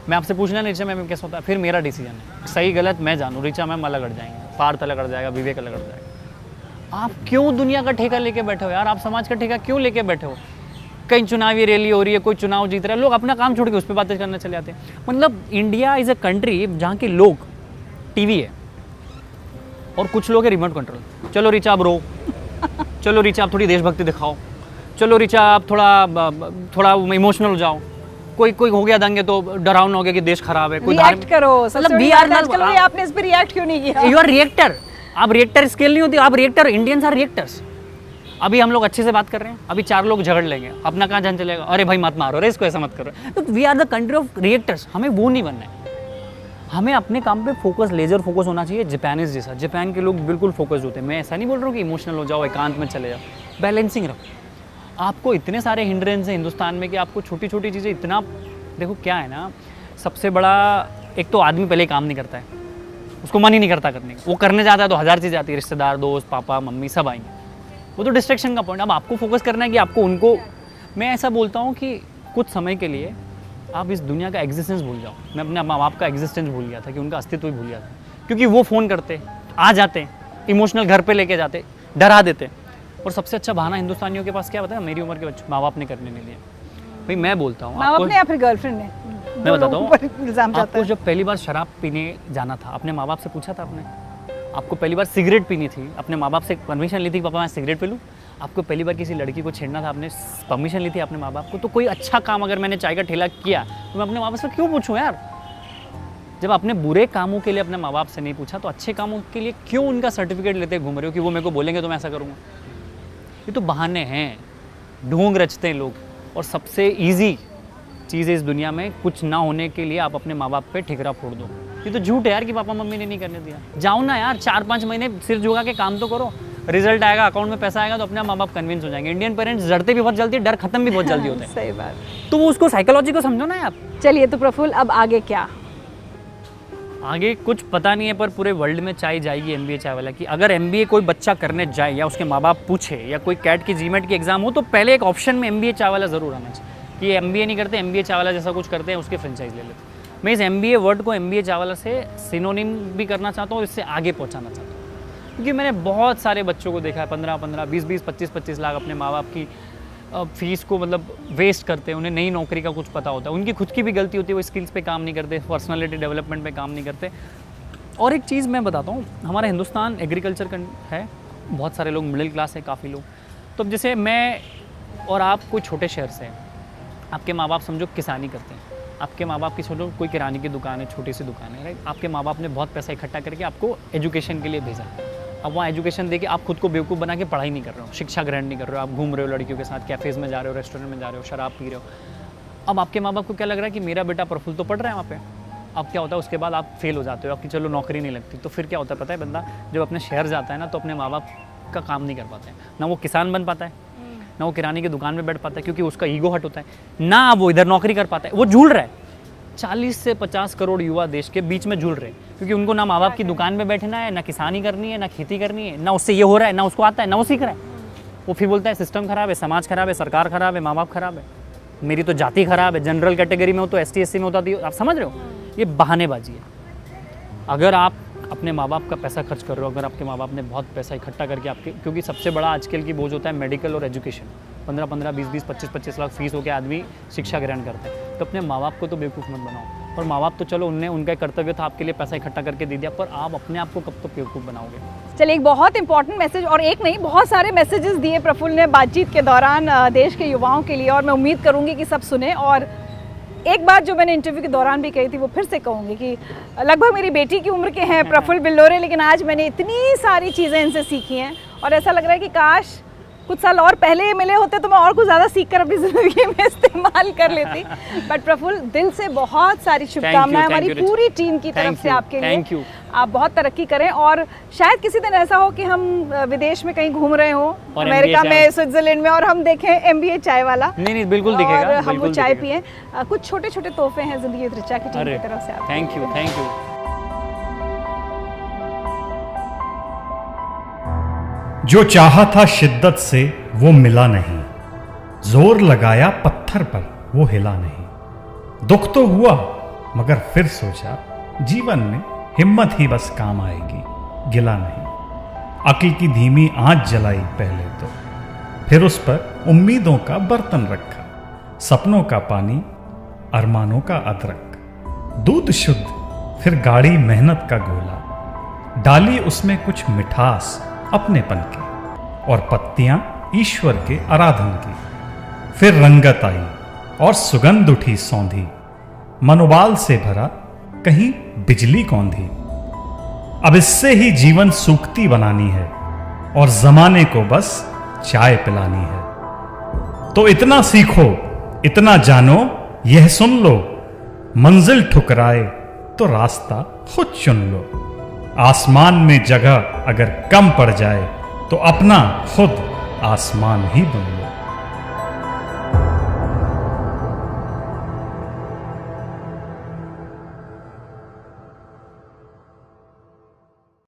मैं आपसे पूछना नहीं ऋचा मैम कैसा होता है, फिर मेरा डिसीजन है, सही गलत मैं जानूँ। ऋचा मैम अलग अड़ जाएंगे, पार्थ अलग अड़ जाएगा, विवेक अलग अड़ जाएगा। आप क्यों दुनिया का ठेका लेके बैठे हो यार? आप समाज का ठेका क्यों लेके बैठे हो? कहीं चुनावी रैली हो रही है, कोई चुनाव जीत रहा है, लोग अपना काम छोड़ के उस पर बातें करना चले जाते हैं। मतलब इंडिया इज़ अ कंट्री जहाँ के लोग टीवी है और कुछ लोग है रिमोट कंट्रोल। चलो ऋचा आप रो, चलो ऋचा आप थोड़ी देशभक्ति दिखाओ, चलो ऋचा आप थोड़ा इमोशनल हो जाओ, कोई हो गया दंगे तो डरावना हो गया कि देश खराब है, कोई रिएक्ट करो। मतलब वी आर नॉट, आपने इस पे रिएक्ट क्यों नहीं किया? You are reactor. आप रिएक्टर स्केल नहीं होती, आप रिएक्टर, इंडियंस आर रिएक्टर्स। अभी हम लोग अच्छे से बात कर रहे हैं, अभी 4 लोग झगड़ लेंगे, अपना कहाँ जान चलेगा, अरे भाई मत मारो, अरे इसको ऐसा मत करो। तो we are the country of reactors, हमें वो नहीं बनना है। हमें अपने काम पे फोकस, लेजर फोकस होना चाहिए, जापानीज जैसा। जापान के लोग बिल्कुल फोकस होते हैं। मैं ऐसा नहीं बोल रहा हूँ कि इमोशनल हो जाओ, एकांत में चले जाओ, बैलेंसिंग रखो। आपको इतने सारे हिंड्रेंस हैं हिंदुस्तान में कि आपको छोटी छोटी चीज़ें इतना, देखो क्या है ना, सबसे बड़ा एक तो आदमी पहले काम नहीं करता है, उसको मन ही नहीं करता करने का। वो करने जाता है तो 1000 चीज़ें आती है, रिश्तेदार, दोस्त, पापा मम्मी सब आएंगे, वो तो डिस्ट्रैक्शन का पॉइंट। अब आपको फोकस करना है कि आपको उनको, मैं ऐसा बोलता हूँ कि कुछ समय के लिए आप इस दुनिया का एग्जिस्टेंस भूल जाओ। मैं अपने माँ बाप का एग्जिस्टेंस भूल गया था, कि उनका अस्तित्व ही भूल गया था, क्योंकि वो फ़ोन करते, आ जाते, इमोशनल घर पे लेके जाते, डरा देते। और सबसे अच्छा बहाना हिंदुस्तानियों के पास क्या बताया, मेरी उम्र के बच्चे माँ बाप ने करने नहीं दिया। भाई मैं बोलता हूँ, माँ बाप ने या फिर गर्लफ्रेंड ने, मैं बताता हूँ, इल्जाम जाता आपको है। जब पहली बार शराब पीने जाना था, अपने माँ बाप से पूछा था आपने? आपको पहली बार सिगरेट पीनी थी, अपने माँ बाप से परमिशन ली थी कि पापा मैं सिगरेट पी लूँ? आपको पहली बार किसी लड़की को छेड़ना था, आपने परमिशन ली थी अपने माँ बाप को, तो कोई अच्छा काम अगर मैंने चाय का ठेला किया तो मैं अपने माँ बाप से क्यों पूछूं यार? जब आपने बुरे कामों के लिए अपने माँ बाप से नहीं पूछा तो अच्छे कामों के लिए क्यों उनका सर्टिफिकेट लेते घूम रहे हो कि वो मेरे को बोलेंगे तो मैं ऐसा करूँगा? ये तो बहाने हैं, ढोंग रचते हैं लोग। और सबसे ईजी चीज़ है इस दुनिया में, कुछ ना होने के लिए आप अपने माँ बाप पे ठिकरा फोड़ दो। ये तो झूठ है यार कि पापा मम्मी ने नहीं करने दिया। जाओ ना यार, 4-5 महीने सिर झुका के काम तो करो, रिजल्ट आएगा, अकाउंट में पैसा आएगा तो अपने माँ बाप कन्विंस हो जाएंगे। इंडियन पेरेंट्स डरते भी बहुत जल्दी, डर खत्म भी बहुत जल्दी होता है। सही बात। तो वो उसको साइकोलॉजी को समझो ना आप। चलिए तो प्रफुल्ल, अब आगे क्या? आगे कुछ पता नहीं है, पर पूरे वर्ल्ड में चाय जाएगी MBA चाय वाला की। अगर MBA कोई बच्चा करने जाए या उसके माँ बाप पूछे या कोई कैट की GMAT की एग्जाम हो तो पहले एक ऑप्शन में MBA चाय वाला जरूर आना चाहिए कि MBA नहीं करते, MBA चाय वाला जैसा कुछ करते हैं, उसके फ्रेंचाइज ले लेते। मैं इस MBA वर्ड को MBA चाय वाला से सिनोनिम भी करना चाहता हूँ, इससे आगे पहुँचाना चाहता हूँ, क्योंकि मैंने बहुत सारे बच्चों को देखा है 15-15, 20-20, 25-25 लाख अपने माँ बाप की फीस को मतलब वेस्ट करते हैं। उन्हें नई नौकरी का कुछ पता होता है, उनकी खुद की भी गलती होती है, वो स्किल्स पे काम नहीं करते, पर्सनालिटी डेवलपमेंट पे काम नहीं करते। और एक चीज़ मैं बताता हूँ, हमारा हिंदुस्तान एग्रीकल्चर का है, बहुत सारे लोग मिडिल क्लास है, काफ़ी लोग। तो अब जैसे मैं और आप कोई छोटे शहर से हैं, आपके माँ बाप समझो किसानी करते हैं, आपके माँ बाप की छोड़ो कोई किराने की दुकान है, छोटी सी दुकान है, राइट? आपके माँ बाप ने बहुत पैसा इकट्ठा करके आपको एजुकेशन के लिए भेजा। अब वहाँ एजुकेशन देके आप खुद को बेवकूफ़ बना के पढ़ाई नहीं कर रहे हो, शिक्षा ग्रहण नहीं कर रहे हो, आप घूम रहे हो लड़कियों के साथ, कैफ़ेज़ में जा रहे हो, रेस्टोरेंट में जा रहे हो, शराब पी रहे हो। अब आपके माँ बाप को क्या लग रहा है कि मेरा बेटा प्रफुल्ल तो पढ़ रहा है वहाँ पे। अब क्या होता है, उसके बाद आप फेल हो जाते हो, आपकी चलो नौकरी नहीं लगती, तो फिर क्या होता है पता है? बंदा जब अपने शहर जाता है ना तो अपने माँ बाप का काम नहीं कर पाता है, ना वो किसान बन पाता है, ना वो किराने की दुकान में बैठ पाता है, क्योंकि उसका ईगो हट होता है, ना वो इधर नौकरी कर पाता है। वो झूल रहा है। 40 से 50 करोड़ युवा देश के बीच में झूल रहे हैं, क्योंकि उनको ना माँ बाप की दुकान में बैठना है, ना किसानी करनी है, ना खेती करनी है, ना उससे ये हो रहा है, ना उसको आता है, ना वो सीख रहा है। वो फिर बोलता है सिस्टम खराब है, समाज खराब है, सरकार खराब है, माँ बाप खराब है, मेरी तो जाति खराब है, जनरल कैटेगरी में हो तो ST SC में होता थी। आप समझ रहे हो? ये बहानेबाजी है। अगर आप अपने माँ बाप का पैसा खर्च कर रहे हो, अगर आपके माँ बाप ने बहुत पैसा इकट्ठा करके आपके, क्योंकि सबसे बड़ा आजकल की बोझ होता है मेडिकल और एजुकेशन, 15-15, 20-20, 25-25 लाख फीस होकर आदमी शिक्षा ग्रहण करते हैं। तो अपने माँ बाप को तो बेवकूफ़ मत बनाओ। और माँ बाप तो चलो उनने उनका कर्तव्य था आपके लिए पैसा इकट्ठा करके दे दिया, पर आप अपने आप को कब तक बेवकूफ़ बनाओगे? चलिए, एक बहुत इंपॉर्टेंट मैसेज, और एक नहीं बहुत सारे मैसेजेस दिए प्रफुल्ल ने बातचीत के दौरान देश के युवाओं के लिए, और मैं उम्मीद करूँगी कि सब सुने। और एक बात जो मैंने इंटरव्यू के दौरान भी कही थी वो फिर से कहूँगी कि लगभग मेरी बेटी की उम्र के हैं प्रफुल्ल बिल्लोरे, लेकिन आज मैंने इतनी सारी चीज़ें इनसे सीखी हैं और ऐसा लग रहा है कि काश कुछ साल और पहले मिले होते तो मैं और कुछ ज़्यादा सीख कर अपनी ज़िंदगी में इस्तेमाल कर लेती। बट प्रफुल्ल, दिल से बहुत सारी शुभकामनाएं हमारी पूरी टीम की तरफ से आपके लिए। आप बहुत तरक्की करें, और शायद किसी दिन ऐसा हो कि हम विदेश में कहीं घूम रहे हों, अमेरिका में, स्विट्जरलैंड में, और हम देखें MBA चाय वाला। नहीं, बिल्कुल दिखेगा, और हम वो चाय पिए। कुछ छोटे छोटे तोहफे हैं जिंदगी ऋचा की टीम की तरफ से आपको। Thank you. जो चाहा था शिद्दत से वो मिला नहीं, जोर लगाया पत्थर पर वो हिला नहीं। दुख तो हुआ मगर फिर सोचा जीवन में हिम्मत ही बस काम आएगी, गिला नहीं। अक्ल की धीमी आंच जलाई पहले तो, फिर उस पर उम्मीदों का बर्तन रखा, सपनों का पानी, अरमानों का अदरक। दूध शुद्ध फिर गाढ़ी मेहनत का गोला, डाली उसमें कुछ मिठास अपनेपन की, और पत्तियां ईश्वर के आराधन की। फिर रंगत आई और सुगंध उठी सौंधी, मनोबाल से भरा कहीं बिजली कौंधी। अब इससे ही जीवन सूखती बनानी है और जमाने को बस चाय पिलानी है। तो इतना सीखो, इतना जानो, यह सुन लो, मंजिल ठुकराए तो रास्ता खुद चुन लो। आसमान में जगह अगर कम पड़ जाए तो अपना खुद आसमान ही बन लो।